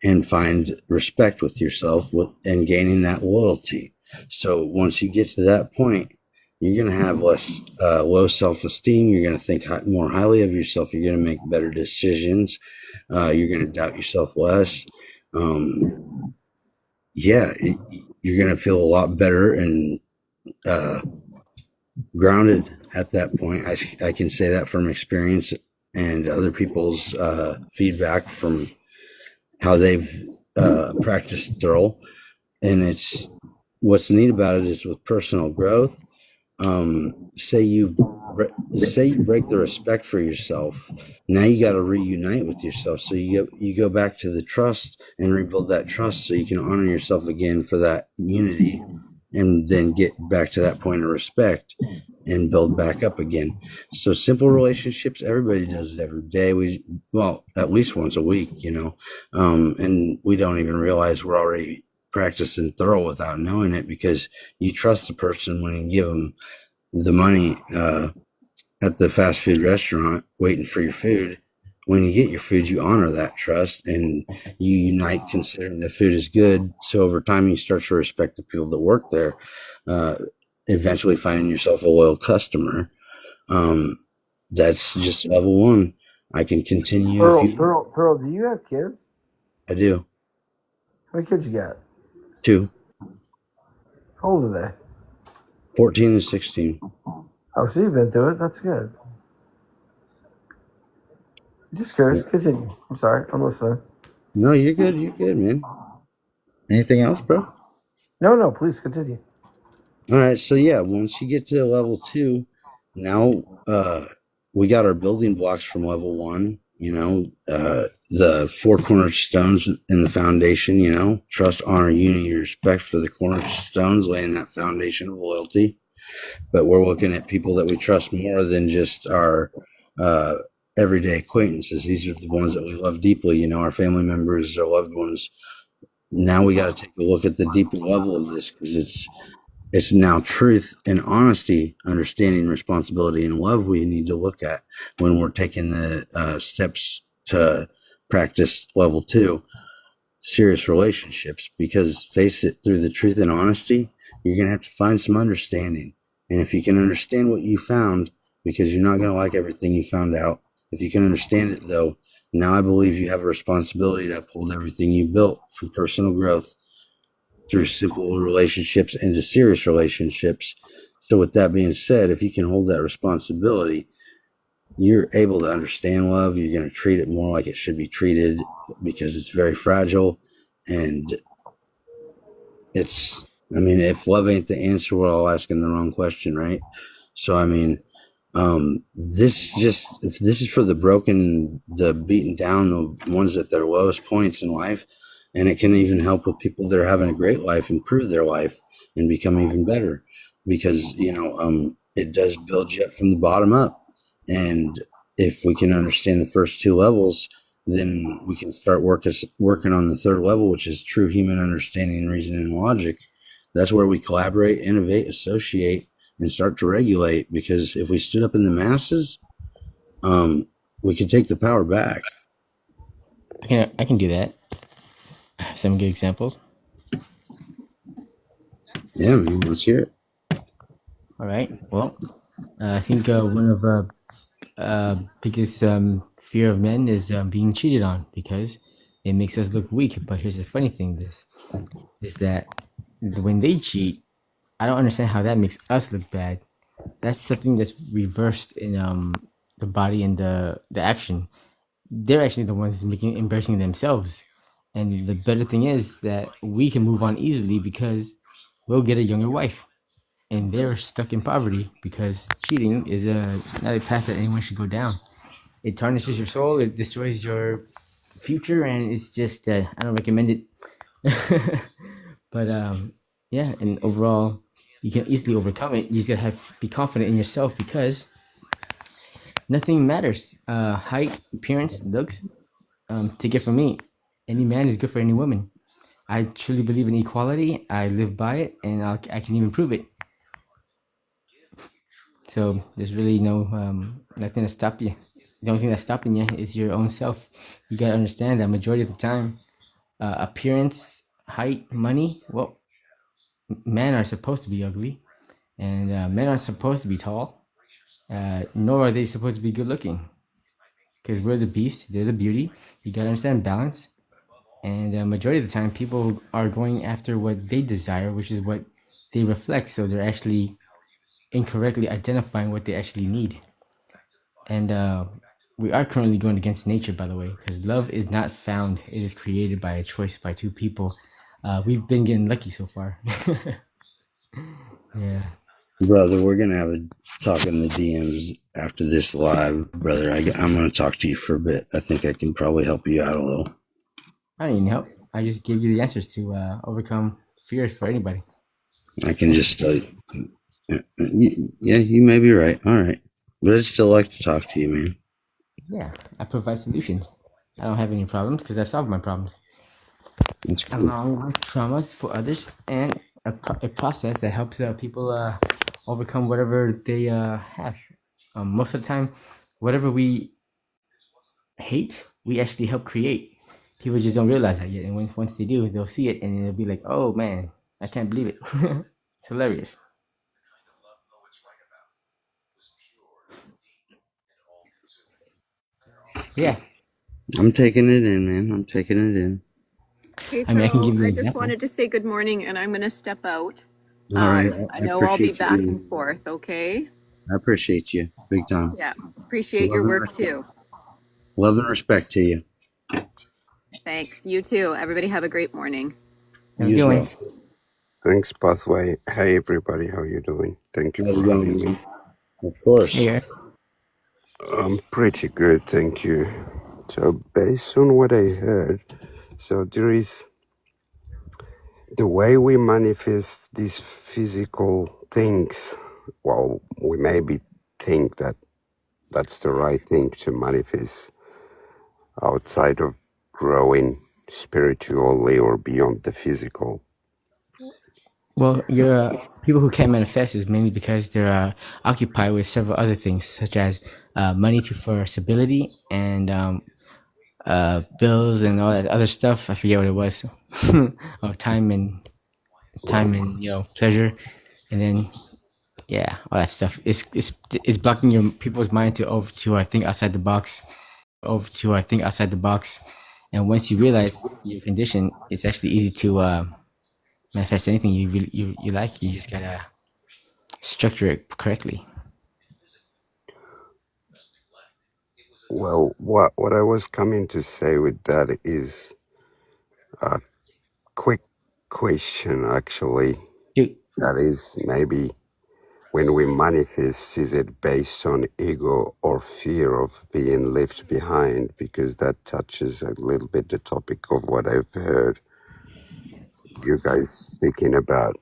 S1: and find respect with yourself and gaining that loyalty. So once you get to that point, you're going to have less low self-esteem. You're going to think more highly of yourself. You're going to make better decisions. You're going to doubt yourself less. You're going to feel a lot better and grounded at that point. I can say that from experience and other people's feedback from how they've practiced thorough. And it's what's neat about it is with personal growth. Say you break the respect for yourself. Now you got to reunite with yourself. So you go back to the trust and rebuild that trust so you can honor yourself again for that unity, and then get back to that point of respect and build back up again. So simple relationships, everybody does it every day. At least once a week, and we don't even realize we're already practicing thorough without knowing it, because you trust the person when you give them the money at the fast food restaurant waiting for your food. When you get your food, you honor that trust and you unite considering the food is good. So over time, you start to respect the people that work there, eventually finding yourself a loyal customer. That's just level 1. I can continue.
S6: Pearl, do you have kids?
S1: I do.
S6: How many kids you got?
S1: 2.
S6: How old are they?
S1: 14 and 16.
S6: Oh, so you've been through it. That's good. Just curious. Continue. I'm sorry. I'm listening.
S1: No, you're good. You're good, man. Anything else, bro?
S6: No. Please continue.
S1: All right. So yeah, once you get to level 2, now we got our building blocks from level 1. The 4 cornerstones in the foundation. Trust, honor, unity, respect for the cornerstones, laying that foundation of loyalty. But we're looking at people that we trust more than just our everyday acquaintances. These are the ones that we love deeply, our family members, our loved ones. Now we got to take a look at the deeper level of this, because it's now truth and honesty, understanding, responsibility, and love we need to look at when we're taking the steps to practice level 2, serious relationships. Because face it, through the truth and honesty, you're going to have to find some understanding. And if you can understand what you found, because you're not going to like everything you found out, if you can understand it, though, now I believe you have a responsibility to uphold everything you built from personal growth through simple relationships into serious relationships. So with that being said, if you can hold that responsibility, you're able to understand love. You're going to treat it more like it should be treated, because it's very fragile. And if love ain't the answer, we're all asking the wrong question, right? So, this is for the broken, the beaten down, the ones at their lowest points in life. And it can even help with people that are having a great life, improve their life and become even better, because, it does build you up from the bottom up. And if we can understand the first 2 levels, then we can start working on the 3rd level, which is true human understanding, reasoning, and logic. That's where we collaborate, innovate, associate, and start to regulate. Because if we stood up in the masses, we could take the power back.
S3: I can do that. I have some good examples.
S1: Yeah, man, let's hear it.
S3: All right. Well, I think one of biggest fear of men is being cheated on because it makes us look weak. But here's the funny thing: this is that when they cheat, I don't understand how that makes us look bad. That's something that's reversed in the body and the action. They're actually the ones making embarrassing themselves. And the better thing is that we can move on easily because we'll get a younger wife. And they're stuck in poverty because cheating is not a path that anyone should go down. It tarnishes your soul, it destroys your future, and it's just I don't recommend it. But yeah, and overall, you can easily overcome it. You just gotta be confident in yourself because nothing matters. Height, appearance, looks. Take it from me. Any man is good for any woman. I truly believe in equality. I live by it, and I can even prove it. So there's really nothing to stop you. The only thing that's stopping you is your own self. You gotta understand that majority of the time, appearance, height, money. Well, men are supposed to be ugly, and men aren't supposed to be tall. Nor are they supposed to be good looking. Because we're the beast, they're the beauty. You gotta understand balance. And majority of the time, people are going after what they desire, which is what they reflect. So they're actually incorrectly identifying what they actually need. And we are currently going against nature, by the way, because love is not found; it is created by a choice by two people. We've been getting lucky so far. Yeah.
S1: Brother, we're gonna have a talk in the DMs after this live, brother. I'm gonna talk to you for a bit. I think I can probably help you out a little.
S3: I don't need help. I just gave you the answers to overcome fears for anybody.
S1: I can just tell you. Yeah, you may be right. All right, but I'd still like to talk to you, man.
S3: Yeah, I provide solutions. I don't have any problems because I solved my problems.
S1: That's cool.
S3: Along with traumas for others and a process that helps people overcome whatever they have. Most of the time, whatever we hate, we actually help create. People just don't realize that yet, and once they do, they'll see it and they'll be like, "Oh man, I can't believe it." It's hilarious. Yeah,
S1: I'm taking it in, man. I'm taking it in.
S4: Hey,
S3: I mean, I can give you an
S4: I just
S3: example.
S4: wanted to say good morning, and I'm going to step out.
S1: All right,
S4: I know I'll be
S1: appreciate
S4: back
S1: you.
S4: and forth, okay?
S1: I appreciate you big time.
S4: Yeah, appreciate your work too.
S1: Love and respect to you.
S4: Thanks. You too. Everybody have a great morning.
S3: How you
S1: You as
S3: doing?
S1: well.
S7: Thanks, Pathway. Hey, everybody, how you doing? Thank you
S1: How
S7: for
S1: you
S7: having
S1: going,
S7: me.
S1: man? Of course.
S3: Hey, Earth.
S7: I'm pretty good, thank you. So, based on what I heard, so there is the way we manifest these physical things. Well, we maybe think that that's the right thing to manifest outside of growing spiritually or beyond the physical.
S3: Well, your people who can't manifest is mainly because they're occupied with several other things, such as money for stability and bills and all that other stuff. I forget what it was. Of time and pleasure, and then yeah, all that stuff. It's blocking your people's mind to think outside the box, and once you realize your condition, it's actually easy to manifest anything you like. You just gotta structure it correctly.
S7: Well, what I was coming to say with that is a quick question, actually.
S3: Dude,
S7: That is maybe when we manifest, is it based on ego or fear of being left behind? Because that touches a little bit the topic of what I've heard you guys speaking about.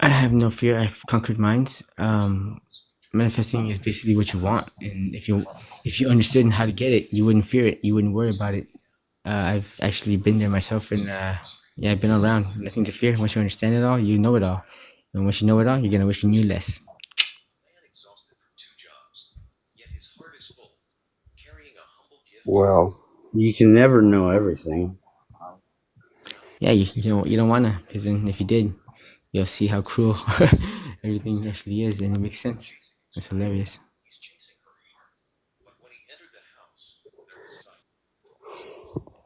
S3: I have no fear. I've conquered minds. Manifesting is basically what you want, and if you understood how to get it, you wouldn't fear it. You wouldn't worry about it. I've actually been there myself, and yeah, I've been around. Nothing to fear. Once you understand it all, you know it all, and once you know it all, you're gonna wish you knew less.
S7: Well,
S1: You can never know everything.
S3: Yeah, you don't wanna, because then if you did, you'll see how cruel everything actually is, and it makes sense. It's hilarious.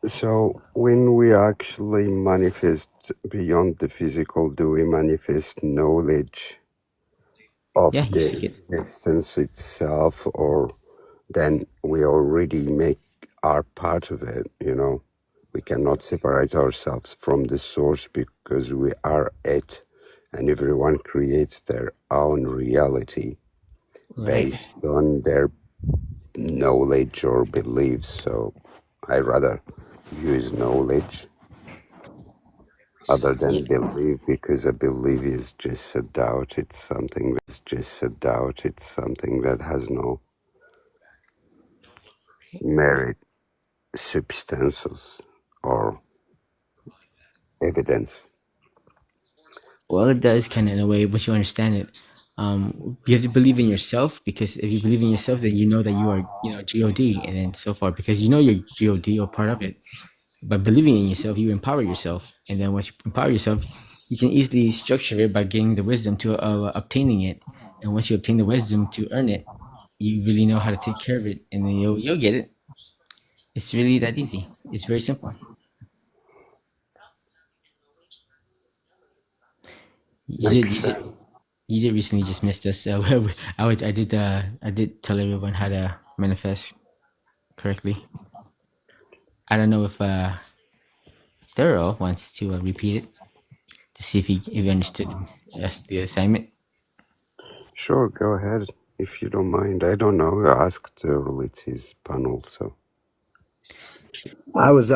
S7: So when we actually manifest beyond the physical, do we manifest knowledge of
S3: Yeah, you
S7: the
S3: see it.
S7: existence itself, or then we already make our part of it, you know? We cannot separate ourselves from the source because we are it, and everyone creates their own reality
S3: Right.
S7: based on their knowledge or beliefs. So I rather use knowledge other
S3: Yeah.
S7: than belief, because a belief is just a doubt. It's something that's just a doubt. It's something that has no merit, substances, or evidence.
S3: Well, it does kind of in a way, once you understand it. You have to believe in yourself, because if you believe in yourself, then you know that you are, God, and then so far, because you know you're God or part of it. By believing in yourself, you empower yourself, and then once you empower yourself, you can easily structure it by getting the wisdom to obtaining it. And once you obtain the wisdom to earn it, you really know how to take care of it, and then you'll get it. It's really that easy. It's very simple. You did
S7: Makes
S3: you did
S7: sense.
S3: you did recently just missed us. I did tell everyone how to manifest correctly. I don't know if Thorough wants to repeat it to see if he understood the assignment.
S7: Sure, go ahead if you don't mind. I don't know. I asked Relitz's panel, so.
S1: I was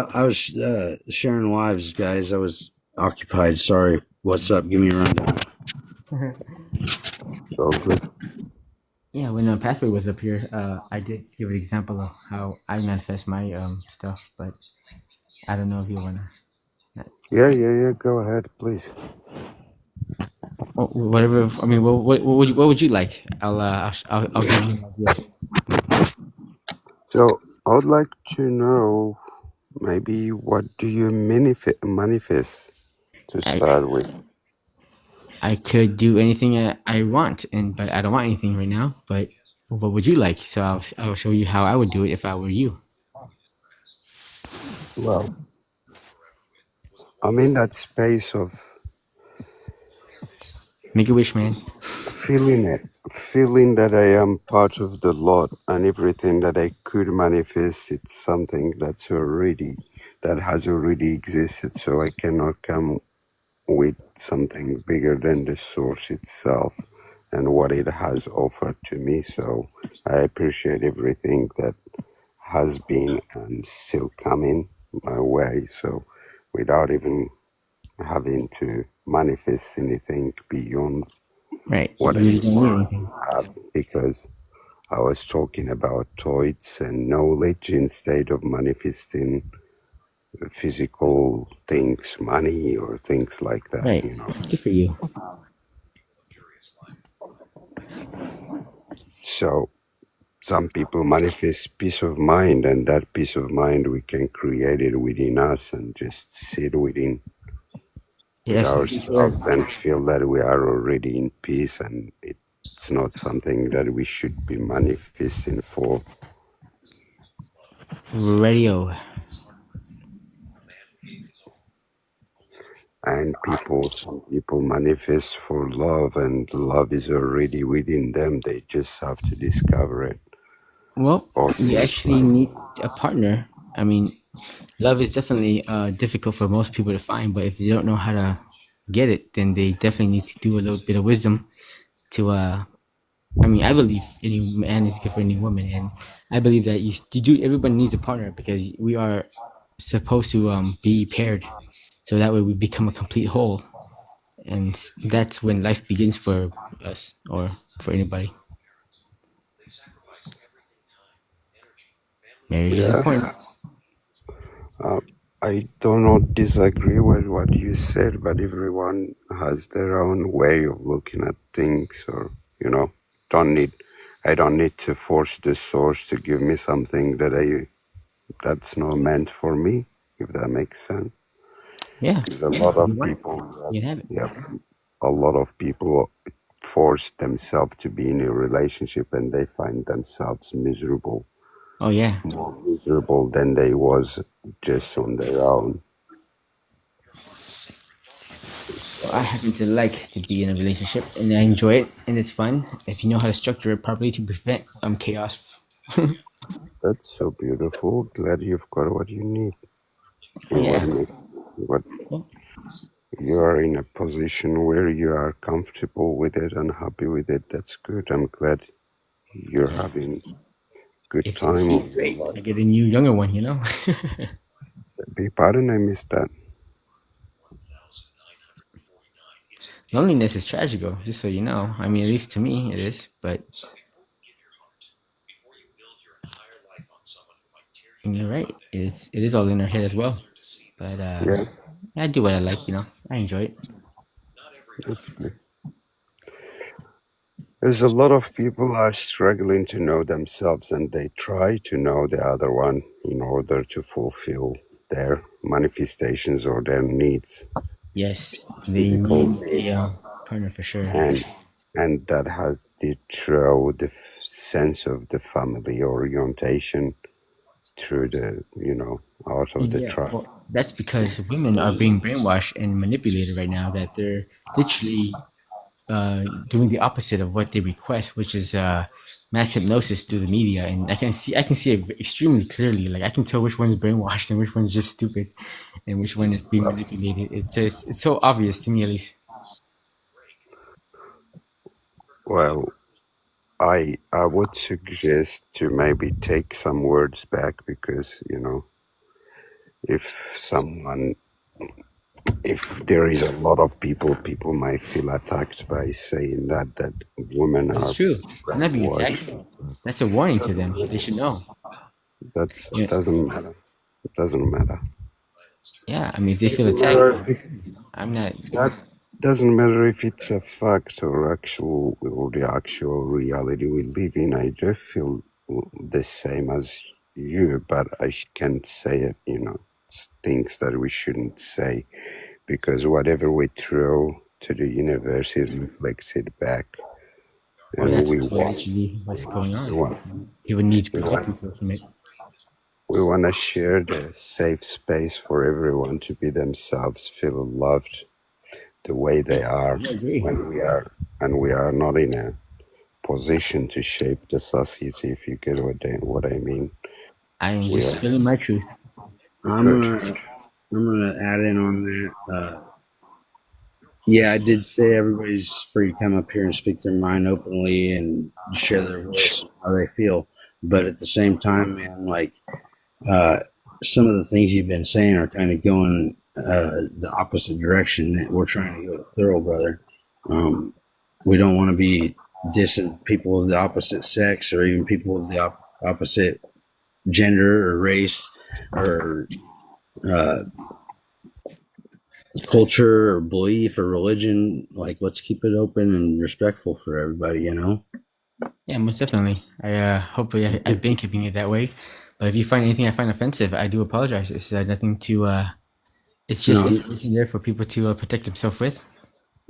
S1: sharing lives, guys. I was occupied. Sorry. What's up? Give me a rundown.
S7: So good.
S3: Yeah, when Pathway was up here, I did give an example of how I manifest my stuff, but I don't know if you wanna.
S7: Yeah, go ahead, please.
S3: Whatever. I mean, what would you like? I'll give you an idea.
S7: So I would like to know, maybe, what do you manifest to
S3: I
S7: start with?
S3: I could do anything I want, but I don't want anything right now. But what would you like? So I'll show you how I would do it if I were you.
S7: Well, I'm in that space of
S3: Make a wish, man.
S7: feeling that I am part of the lot, and everything that I could manifest, it's something that has already existed. So I cannot come with something bigger than the source itself and what it has offered to me. So I appreciate everything that has been and still coming my way. So without even having to manifest anything beyond
S3: Right.
S7: what
S3: You
S7: I
S3: really don't need anything.
S7: have, because I was talking about thoughts and knowledge instead of manifesting physical things, money or things like that,
S3: Right.
S7: you know.
S3: Good for you.
S7: So some people manifest peace of mind, and that peace of mind we can create it within us and just sit with
S3: You're absolutely
S7: ourselves
S3: correct.
S7: and feel that we are already in peace, and it's not something that we should be manifesting for.
S3: Radio.
S7: And some people manifest for love, and love is already within them. They just have to discover it,
S3: Well,
S7: or
S3: you
S7: things
S3: actually
S7: like.
S3: need a partner. I mean, love is definitely difficult for most people to find, but if they don't know how to get it, then they definitely need to do a little bit of wisdom to I mean, I believe any man is good for any woman, and I believe that you do. Everybody needs a partner because we are supposed to be paired, so that way we become a complete whole, and that's when life begins for us or for anybody. Marriage is
S7: Yeah,
S3: important.
S7: I do not disagree with what you said, but everyone has their own way of looking at things, or don't need. I don't need to force the source to give me something that's not meant for me, if that makes sense.
S3: Yeah,
S7: Because a
S3: yeah.
S7: lot
S3: If you
S7: of
S3: want it,
S7: people,
S3: you can have it.
S7: yeah, a lot of people force themselves to be in a relationship and they find themselves miserable,
S3: Oh yeah.
S7: more miserable than they was just on their own.
S3: Well, I happen to like to be in a relationship, and I enjoy it, and it's fun if you know how to structure it properly to prevent chaos.
S7: That's so beautiful. Glad you've got what you need.
S3: Oh yeah.
S7: What
S3: Well,
S7: you are in a position where you are comfortable with it and happy with it. That's good. I'm glad you're
S3: yeah.
S7: having good
S3: If
S7: time
S3: he's
S7: of your
S3: great, I
S7: life.
S3: get a new younger one. You know.
S7: Beg pardon, I missed that.
S3: Loneliness is tragical, just so you know. I mean, at least to me, it is. But you're right. It is all in our head as well. But
S7: Yeah,
S3: I do what I like. You know, I enjoy it.
S7: that's good. There's a lot of people are struggling to know themselves and they try to know the other one in order to fulfill their manifestations or their needs,
S3: Yes, they
S7: physical
S3: need a
S7: needs.
S3: partner for sure.
S7: And that has to throw the sense of the family orientation through the, out of the
S3: Yeah,
S7: track.
S3: well, that's because women are being brainwashed and manipulated right now. That they're literally doing the opposite of what they request, which is mass hypnosis through the media. And I can see it extremely clearly. Like I can tell which one's brainwashed and which one's just stupid, and which one is being manipulated. It's so obvious to me, at least.
S7: Well, I would suggest to maybe take some words back because, if someone if there is a lot of people might feel attacked by saying that women
S3: But it's
S7: are
S3: true. They're not being attacked.
S7: brainwashed.
S3: That's a warning to them. They should know.
S7: That
S3: Yeah,
S7: doesn't matter. It doesn't matter.
S3: yeah. I mean, if they feel
S7: Doesn't
S3: attacked,
S7: matter if
S3: I'm not.
S7: that doesn't matter if it's a fact or the actual reality we live in. I just feel the same as you, but I can't say it. It's things that we shouldn't say because whatever we throw to the universe, it reflects it back,
S3: Oh,
S7: and
S3: that's
S7: we want
S3: literally what's going
S7: we
S3: on.
S7: want
S3: People need to
S7: we
S3: protect
S7: want
S3: themselves from it.
S7: we want to share the safe space for everyone to be themselves, feel loved the way they are
S3: I agree.
S7: when we are not in a position to shape the society. If you get what I mean,
S3: I am
S7: we
S3: just
S7: are
S3: spilling my truth.
S1: I'm
S7: good.
S1: gonna add in on that. Yeah, I did say everybody's free to come up here and speak their mind openly and share their voice and how they feel. But at the same time, man, like some of the things you've been saying are kind of going the opposite direction that we're trying to go thorough, brother. We don't want to be dissing people of the opposite sex or even people of the opposite gender or race or uh, culture or belief or religion. Like, let's keep it open and respectful for everybody, you know?
S3: Yeah, most definitely. Hopefully I've been keeping it that way. But if you find anything I find offensive, I do apologize. It's nothing to. It's just
S1: No,
S3: information there for people to protect themselves with.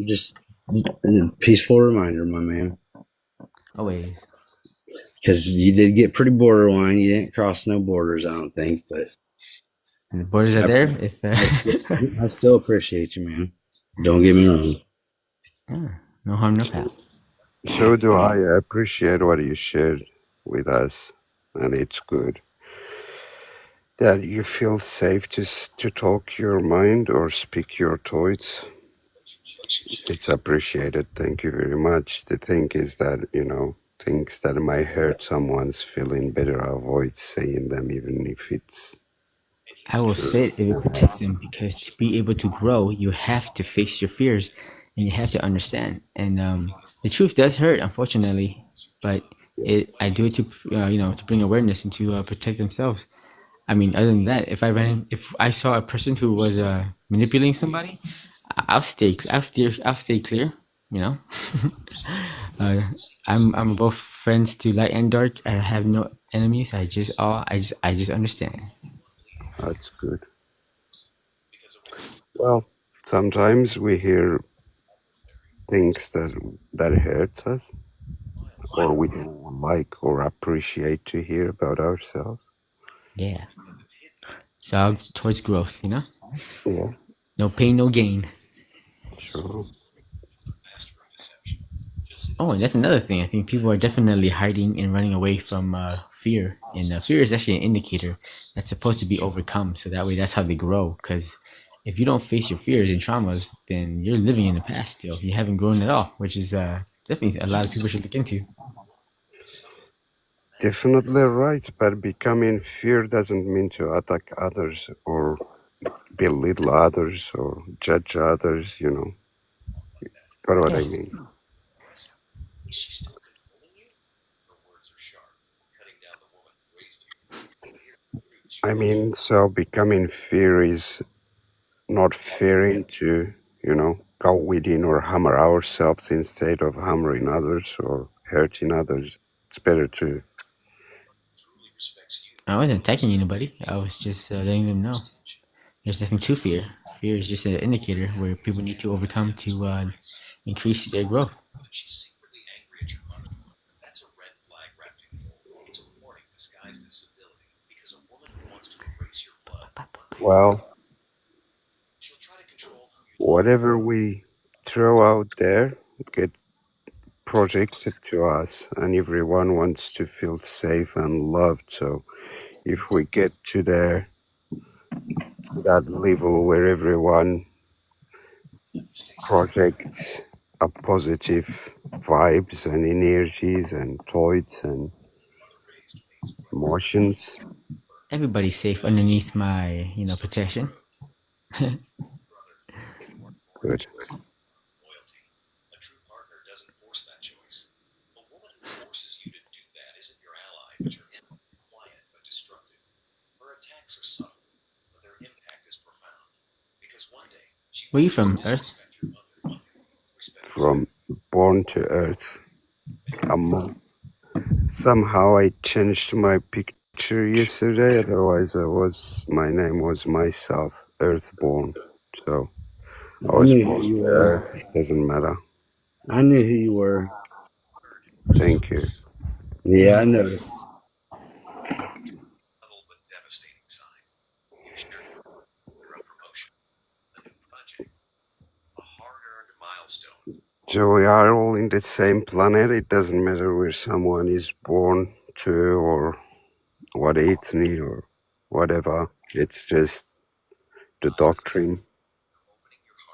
S1: just a peaceful reminder, my man.
S3: Always.
S1: Because you did get pretty borderline. You didn't cross no borders, I don't think, but
S3: And the borders are there. If
S1: I still appreciate you, man. Don't get me wrong.
S3: yeah, no harm, no foul.
S7: So do I appreciate what you shared with us, and it's good that you feel safe to talk your mind or speak your thoughts. It's appreciated. Thank you very much. The thing is that, things that might hurt someone's feeling, better avoid saying them, even if it's
S3: I will
S7: true.
S3: say it if it protects them, because to be able to grow, you have to face your fears and you have to understand. And the truth does hurt, unfortunately, but I do it to to bring awareness and to protect themselves. I mean, other than that, if I saw a person who was manipulating somebody, I'll stay clear. You know, I'm both friends to light and dark. I have no enemies. I just understand.
S7: That's good. Well, sometimes we hear things that hurts us or we don't like or appreciate to hear about ourselves.
S3: Yeah. It's all towards growth, you know?
S7: Yeah,
S3: No pain, no gain.
S7: sure.
S3: Oh, and that's another thing. I think people are definitely hiding and running away from fear. And fear is actually an indicator that's supposed to be overcome. So that way, that's how they grow. Because if you don't face your fears and traumas, then you're living in the past still. You haven't grown at all, which is definitely a lot of people should look into.
S7: Definitely right, but becoming fear doesn't mean to attack others or belittle others or judge others, you know. Got what I
S3: Yeah.
S7: mean? I mean, so becoming fear is not fearing to, you know, go within or hammer ourselves instead of hammering others or hurting others. It's better to.
S3: I wasn't attacking anybody. I was just letting them know there's nothing to fear. Fear is just an indicator where people need to overcome to increase their growth.
S7: Well, whatever we throw out there get projected to us, and everyone wants to feel safe and loved. So if we get to that level where everyone projects a positive vibes and energies and thoughts and emotions,
S3: Everybody's safe underneath my, protection.
S7: good.
S3: Where you from, Earth?
S7: From born to earth. Somehow I changed my picture yesterday. Otherwise, my name was myself, Earthborn. So I
S1: I
S7: was
S1: knew who
S7: born
S1: you
S7: to
S1: were.
S7: Earth. Doesn't matter.
S1: I knew who you were.
S7: Thank you.
S1: Yeah, I noticed.
S7: So we are all in the same planet. It doesn't matter where someone is born to or what ethnic or whatever. It's just the doctrine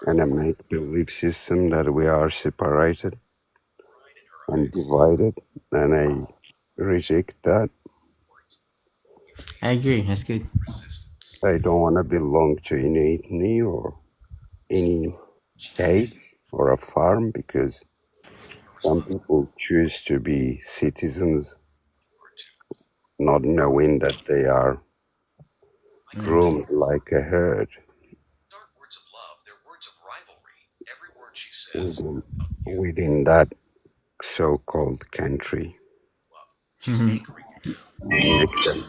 S7: and a make-believe system that we are separated and divided, and I reject that.
S3: I agree. That's good.
S7: I don't want to belong to any ethnic or any state or a farm because some people choose to be citizens not knowing that they are groomed like a herd within that so-called country. Make them.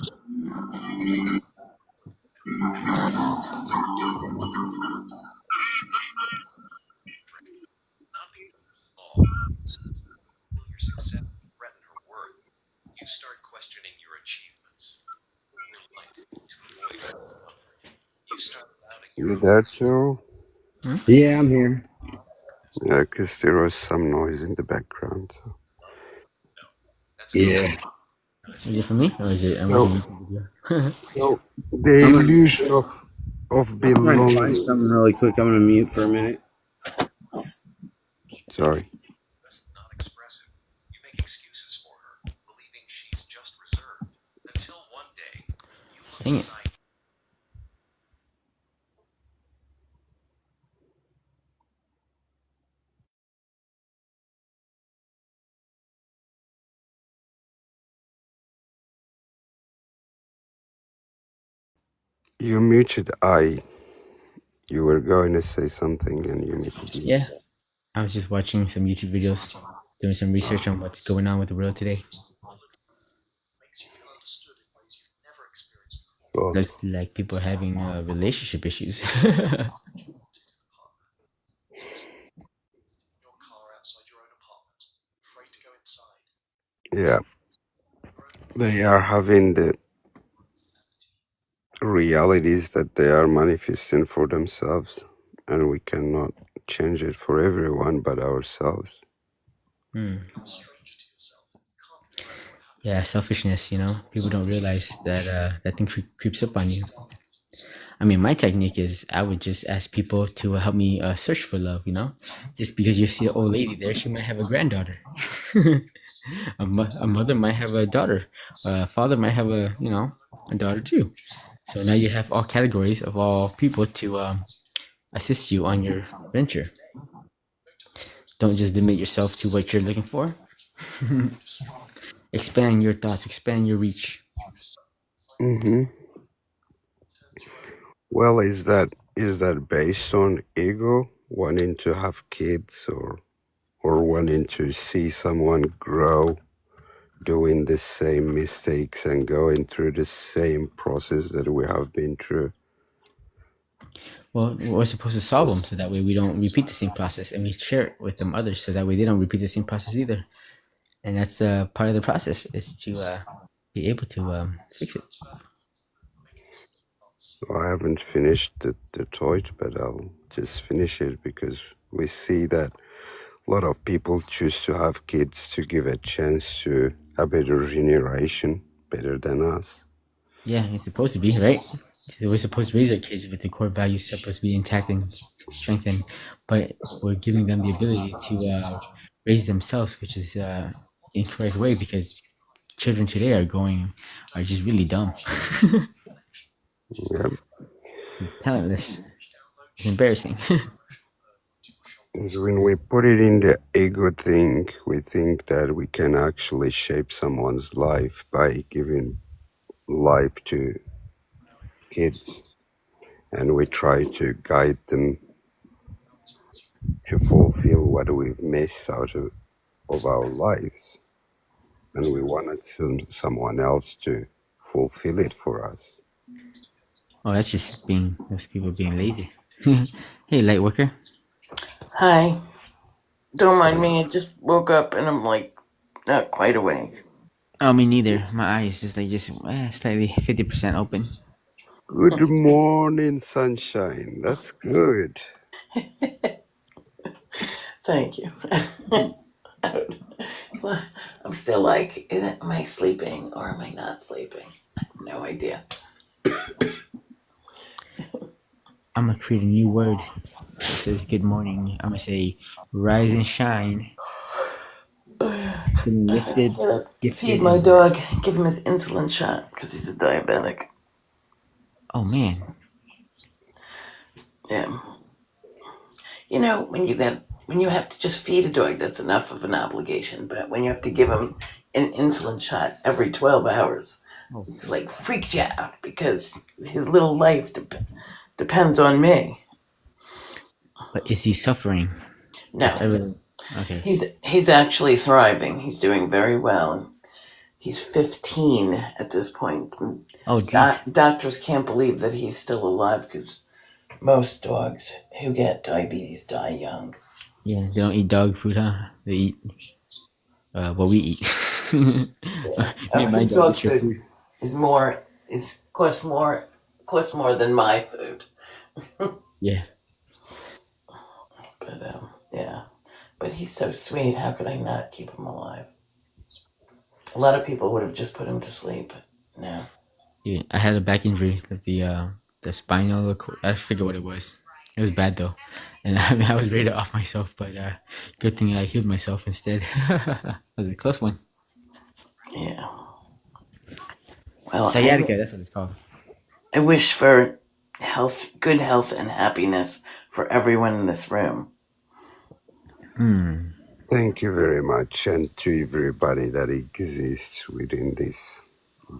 S7: You there too?
S1: Yeah, I'm here.
S7: Yeah, because there was some noise in the background. So.
S1: Yeah.
S3: Is it for me or is it? I'm
S7: So,
S3: watching a YouTube video.
S7: so the
S1: I'm gonna,
S7: illusion of
S1: I'm trying to find
S7: belonging.
S1: something really quick. I'm gonna mute for a minute.
S7: Sorry.
S3: Dang it.
S7: You muted I. You were going to say something and you muted
S3: Yeah.
S7: yourself.
S3: I was just watching some YouTube videos, doing some research on what's going on with the world today.
S7: Well,
S3: Looks like people are having relationship issues.
S7: Yeah, they are having the realities that they are manifesting for themselves, and we cannot change it for everyone but ourselves.
S3: Hmm. Yeah, selfishness. People don't realize that that thing creeps up on you. I mean, my technique is I would just ask people to help me search for love. Just because you see an old lady there, she might have a granddaughter. A mother might have a daughter. A father might have a daughter too. So now you have all categories of all people to assist you on your venture. Don't just limit yourself to what you're looking for. Expand your thoughts, expand your reach.
S7: Hmm. Well, is that based on ego, wanting to have kids, or wanting to see someone grow, doing the same mistakes and going through the same process that we have been through?
S3: Well, we're supposed to solve them so that way we don't repeat the same process, and we share it with them others so that way they don't repeat the same process either. And that's part of the process is to be able to fix it.
S7: I haven't finished the toit, but I'll just finish it because we see that a lot of people choose to have kids to give a chance to a better generation, better than us.
S3: Yeah, it's supposed to be, right? So we're supposed to raise our kids with the core values supposed to be intact and strengthened, but we're giving them the ability to raise themselves, which is incorrect way because children today are just really dumb,
S7: Yeah.
S3: talentless. It's embarrassing.
S7: Because when we put it in the ego thing, we think that we can actually shape someone's life by giving life to kids, and we try to guide them to fulfill what we've missed out of our lives, and we wanted someone else to fulfill it for us.
S3: Oh, that's just those people being lazy. Hey, light worker.
S8: Hi. Don't mind me. I just woke up and I'm like not quite awake.
S3: Oh, me neither. My eye is just slightly 50% open.
S7: Good morning, sunshine. That's good.
S8: Thank you. I'm still like, am I sleeping or am I not sleeping? No idea.
S3: I'm gonna create a new word. It says good morning. I'm gonna say rise and shine. Feeling lifted,
S8: Gotta feed
S3: gifted,
S8: my
S3: and
S8: dog, give him his insulin shot because he's a diabetic.
S3: oh man.
S8: Yeah. When you have to just feed a dog, that's enough of an obligation. But when you have to give him an insulin shot every 12 hours,
S3: Oh,
S8: it's like freaks you out because his little life depends on me.
S3: but is he suffering? 'Cause
S8: No,
S3: okay.
S8: he's actually thriving. He's doing very well. He's 15 at this point.
S3: Oh geez.
S8: Doctors can't believe that he's still alive because most dogs who get diabetes die young.
S3: Yeah, they don't eat dog food, huh? They eat what we eat. Me and my
S8: His
S3: dog
S8: dog
S3: eat your
S8: food
S3: food.
S8: costs more than my food.
S3: Yeah.
S8: But yeah, but he's so sweet. How could I not keep him alive? A lot of people would have just put him to sleep. But no.
S3: Yeah, I had a back injury with the spinal I forget what it was. It was bad though, and I mean I was ready to off myself, but good thing I healed myself instead. That was a close one.
S8: Yeah. Well,
S3: Sciatica, that's what it's called.
S8: I wish for good health, and happiness for everyone in this room.
S3: Hmm.
S7: Thank you very much, and to everybody that exists within this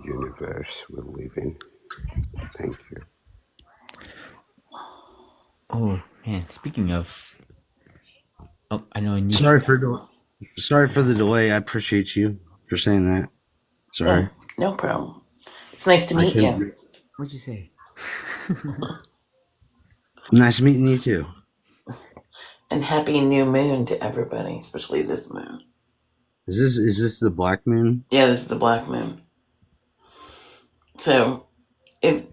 S7: universe we live in. Thank you.
S3: Oh man, speaking of, oh I know a new.
S1: Sorry for the delay. I appreciate you for saying that. Sorry.
S8: Yeah, no problem. It's nice to
S1: I
S8: meet
S1: couldn't.
S8: you.
S3: What'd you say?
S1: Nice meeting you too.
S8: And happy new moon to everybody, especially this moon.
S1: Is this the Black Moon?
S8: Yeah, this is the Black Moon. So if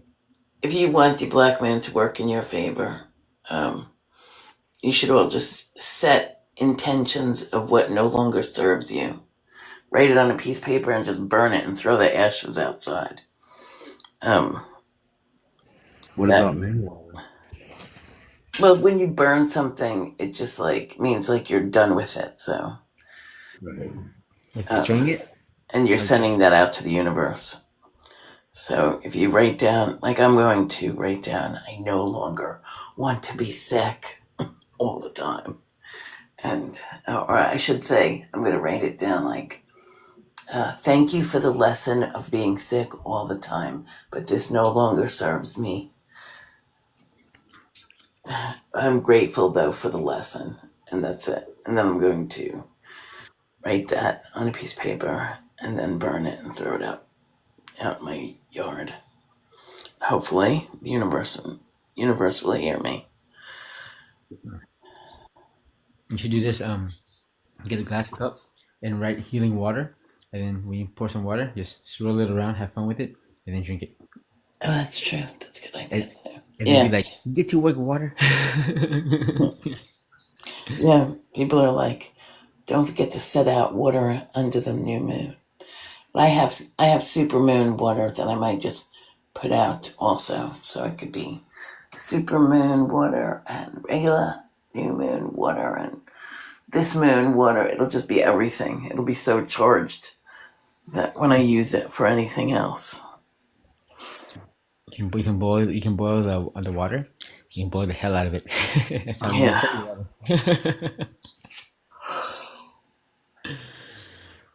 S8: you want the Black Moon to work in your favor, you should all just set intentions of what no longer serves you. Write it on a piece of paper and just burn it and throw the ashes outside.
S1: What
S8: That,
S1: about Moonwater?
S8: well, when you burn something, it just like means like you're done with it. So,
S1: Right.
S3: Like destroying it?
S8: and you're
S3: Like,
S8: sending that out to the universe. So if you write down, like I'm going to write down, I no longer want to be sick all the time. And, or I should say, I'm going to write it down like, thank you for the lesson of being sick all the time, but this no longer serves me. I'm grateful though for the lesson, and that's it. And then I'm going to write that on a piece of paper and then burn it and throw it out my yard. Hopefully, the universe will hear me.
S3: you should do this. Get a glass cup and write healing water, and then when you pour some water, just swirl it around, have fun with it, and then drink it.
S8: Oh, that's true. That's a good idea too.
S3: And then
S8: Yeah,
S3: be like, "Get to work, water."
S8: yeah. People are like, don't forget to set out water under the new moon. But I have super moon water that I might just put out also, so it could be super moon water and regular new moon water and this moon water. It'll just be everything. It'll be so charged that when I use it for anything else.
S3: You can boil the water. You can boil the hell out of it. That's how you
S8: Yeah.
S3: get holy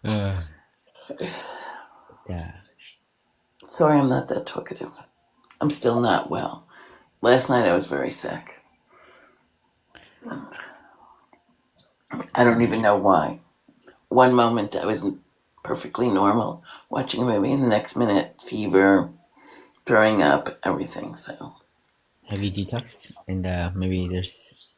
S3: water. Yeah.
S8: Sorry, I'm not that talkative. I'm still not well. Last night I was very sick. I don't even know why. One moment I was perfectly normal, watching a movie, and the next minute, fever, throwing up, everything. So,
S3: Have you detoxed? And maybe there's.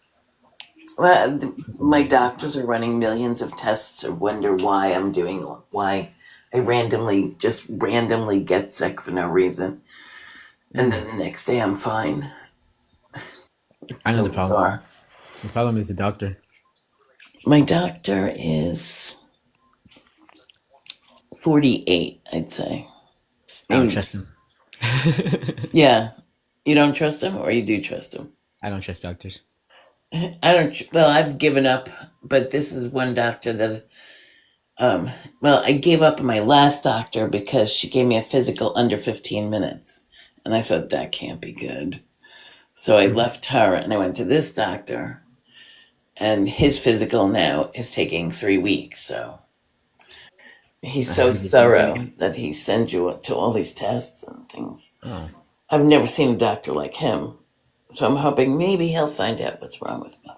S8: well, my doctors are running millions of tests to wonder why I randomly get sick for no reason. And then the next day I'm fine. It's
S3: I know
S8: so
S3: the problem.
S8: bizarre.
S3: The problem is the doctor.
S8: My doctor is 48, I'd say.
S3: I don't trust him.
S8: Yeah. You don't trust him or you do trust him?
S3: I don't trust doctors.
S8: Well, I've given up, but this is one doctor that, well, I gave up on my last doctor because she gave me a physical under 15 minutes. And I thought that can't be good. So I left her and I went to this doctor, and his physical now is taking 3 weeks. So he's so thorough that he sends you to all these tests and things.
S3: Oh.
S8: I've never seen a doctor like him. So I'm hoping maybe he'll find out what's wrong with me.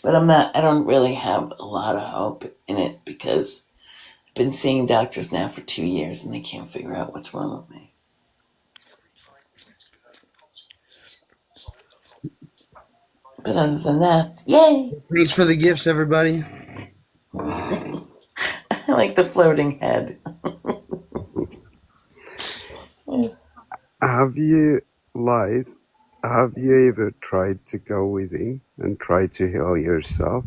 S8: But I don't really have a lot of hope in it because I've been seeing doctors now for 2 years and they can't figure out what's wrong with me. But other than that, yay!
S1: Thanks for the gifts, everybody.
S8: I like the floating head.
S7: Have you ever tried to go within and try to heal yourself?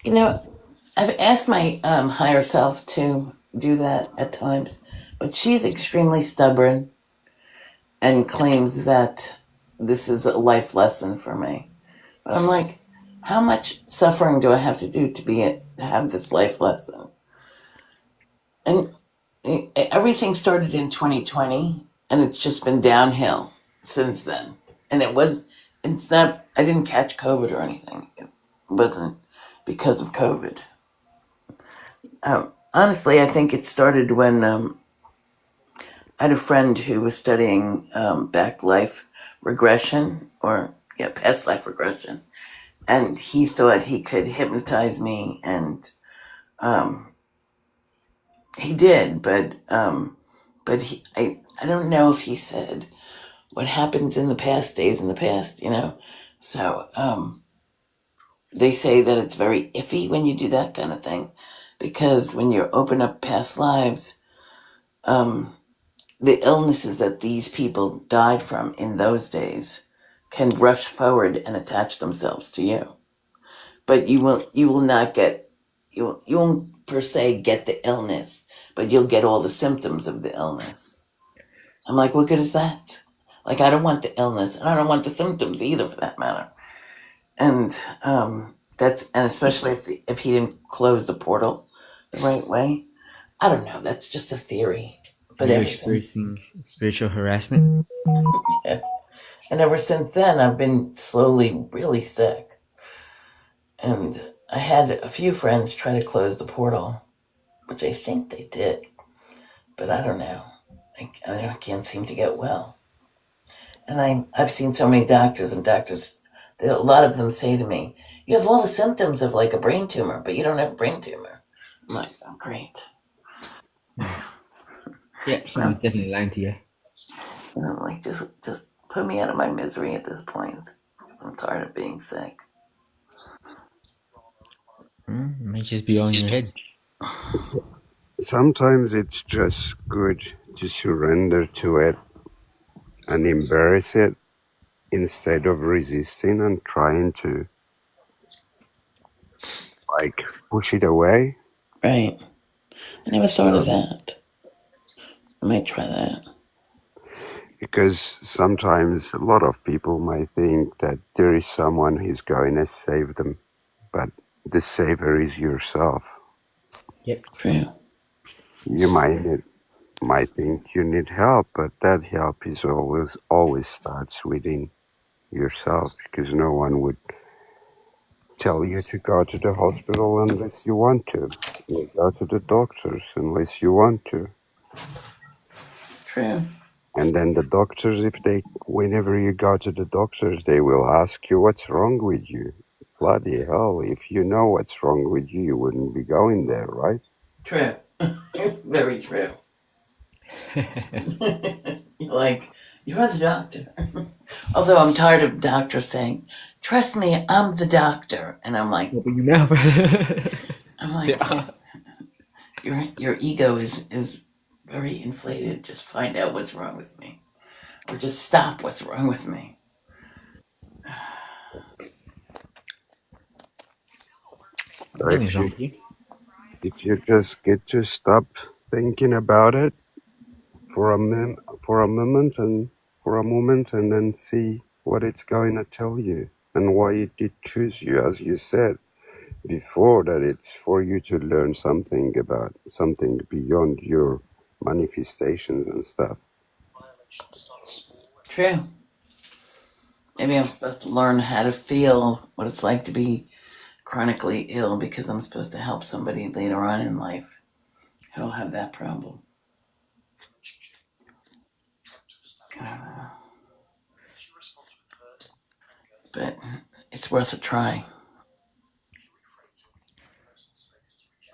S8: You know, I've asked my higher self to do that at times, but she's extremely stubborn and claims that this is a life lesson for me. But I'm like, how much suffering do I have to do to have this life lesson? And everything started in 2020, and it's just been downhill since then. And it's not, I didn't catch COVID or anything. It wasn't because of COVID. Honestly, I think it started when I had a friend who was studying back life regression, past life regression, and he thought he could hypnotize me, and he did, but I don't know if he said what happens in the past stays in the past, you know. So they say that it's very iffy when you do that kind of thing. because when you open up past lives, the illnesses that these people died from in those days can rush forward and attach themselves to you. But you will not get you won't per se get the illness, but you'll get all the symptoms of the illness. I'm like, what good is that? Like, I don't want the illness, and I don't want the symptoms either, for that matter. And and especially if he didn't close the portal the right way. I don't know. That's just a theory. But
S3: You're
S8: ever since,
S3: experiencing spiritual harassment?
S8: yeah, and ever since then, I've been slowly really sick. And I had a few friends try to close the portal, which I think they did, but I don't know. I can't seem to get well. And I've seen so many doctors, and a lot of them say to me, "You have all the symptoms of like a brain tumor, but you don't have a brain tumor." I'm like, "Oh, great."
S3: Yeah, someone's definitely lying to you.
S8: And I'm like, just put me out of my misery at this point, because I'm tired of being sick.
S3: It might just be all in your head.
S7: Sometimes it's just good to surrender to it and embrace it instead of resisting and trying to like push it away.
S8: Right. I never thought of that. I might try that.
S7: Because sometimes a lot of people might think that there is someone who's going to save them, but the saver is yourself.
S3: Yep.
S8: True.
S7: You might think you need help, but that help is always starts within yourself, because no one would tell you to go to the hospital unless you want to. You go to the doctors unless you want to.
S8: True.
S7: And then the doctors, whenever you go to the doctors, they will ask you what's wrong with you. Bloody hell, if you know what's wrong with you, you wouldn't be going there, right?
S8: True. Very true. You're like, you're the doctor. Although I'm tired of doctors saying, "Trust me, I'm the doctor," and I'm like,
S3: Open your mouth.
S8: your ego is very inflated. Just find out what's wrong with me, or just stop what's wrong with me.
S7: So
S3: Nothing's wrong with you.
S7: if you just get to stop thinking about it for a moment and then see what it's going to tell you and why it did choose you, as you said before, that it's for you to learn something about something beyond your manifestations and stuff.
S8: True. Maybe I'm supposed to learn how to feel what it's like to be chronically ill, because I'm supposed to help somebody later on in life who'll have that problem. But it's worth a try.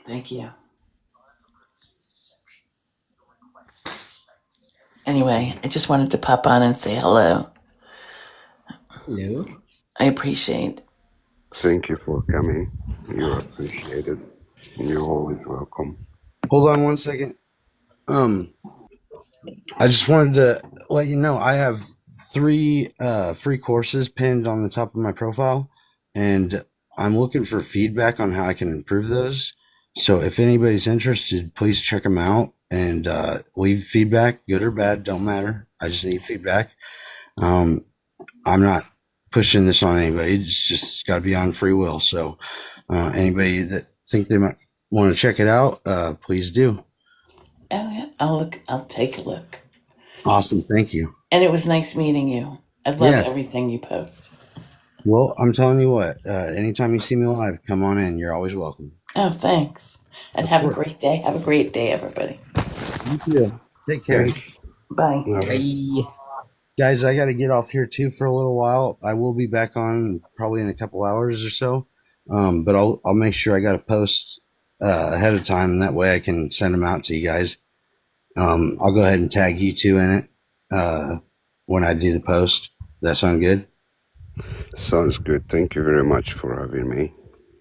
S8: Thank you. Anyway, I just wanted to pop on and say hello.
S3: Hello.
S8: I appreciate.
S7: Thank you for coming. You're appreciated. You're always welcome.
S1: Hold on one second. I just wanted to let you know I have 3 free courses pinned on the top of my profile, and I'm looking for feedback on how I can improve those. So if anybody's interested, please check them out and leave feedback, good or bad, don't matter. I just need feedback. I'm not pushing this on anybody. It's just got to be on free will. So anybody that think they might want to check it out, please do.
S8: Oh yeah, I'll take a look.
S1: Awesome. Thank you.
S8: And it was nice meeting you. I love everything you post.
S1: Well, I'm telling you what, anytime you see me live, come on in. You're always welcome.
S8: Oh, thanks. And have a great day. Have a great day, everybody.
S1: You too. Take care.
S8: Bye.
S3: Bye.
S1: Guys, I got to get off here too for a little while. I will be back on probably in a couple hours or so. But I'll make sure I got to post ahead of time. And that way I can send them out to you guys. I'll go ahead and tag you two in it when I do the post. That sound good?
S7: Sounds good. Thank you very much for having me.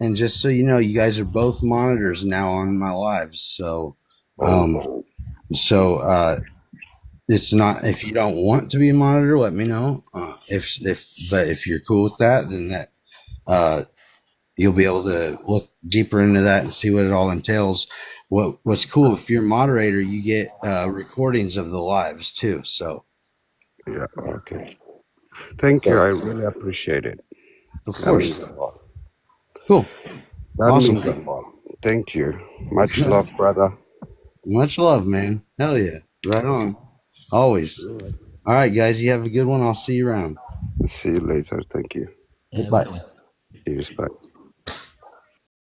S1: and just so you know, you guys are both monitors now on my lives. So,
S7: Oh,
S1: it's not, if you don't want to be a monitor, let me know. But if you're cool with that, then you'll be able to look deeper into that and see what it all entails. What's cool, if you're a moderator, you get recordings of the lives too. So
S7: yeah. Okay. Thank you. I really appreciate it.
S1: of
S7: That
S1: course,
S7: means a lot.
S1: cool,
S7: That
S1: awesome.
S7: means a lot. Thank you. Much love, brother.
S1: Much love, man. Hell yeah, right on. Always. All right, guys, you have a good one. I'll see you around.
S7: See you later. Thank you.
S3: Yeah,
S1: Bye.
S3: we-
S7: Cheers. Bye.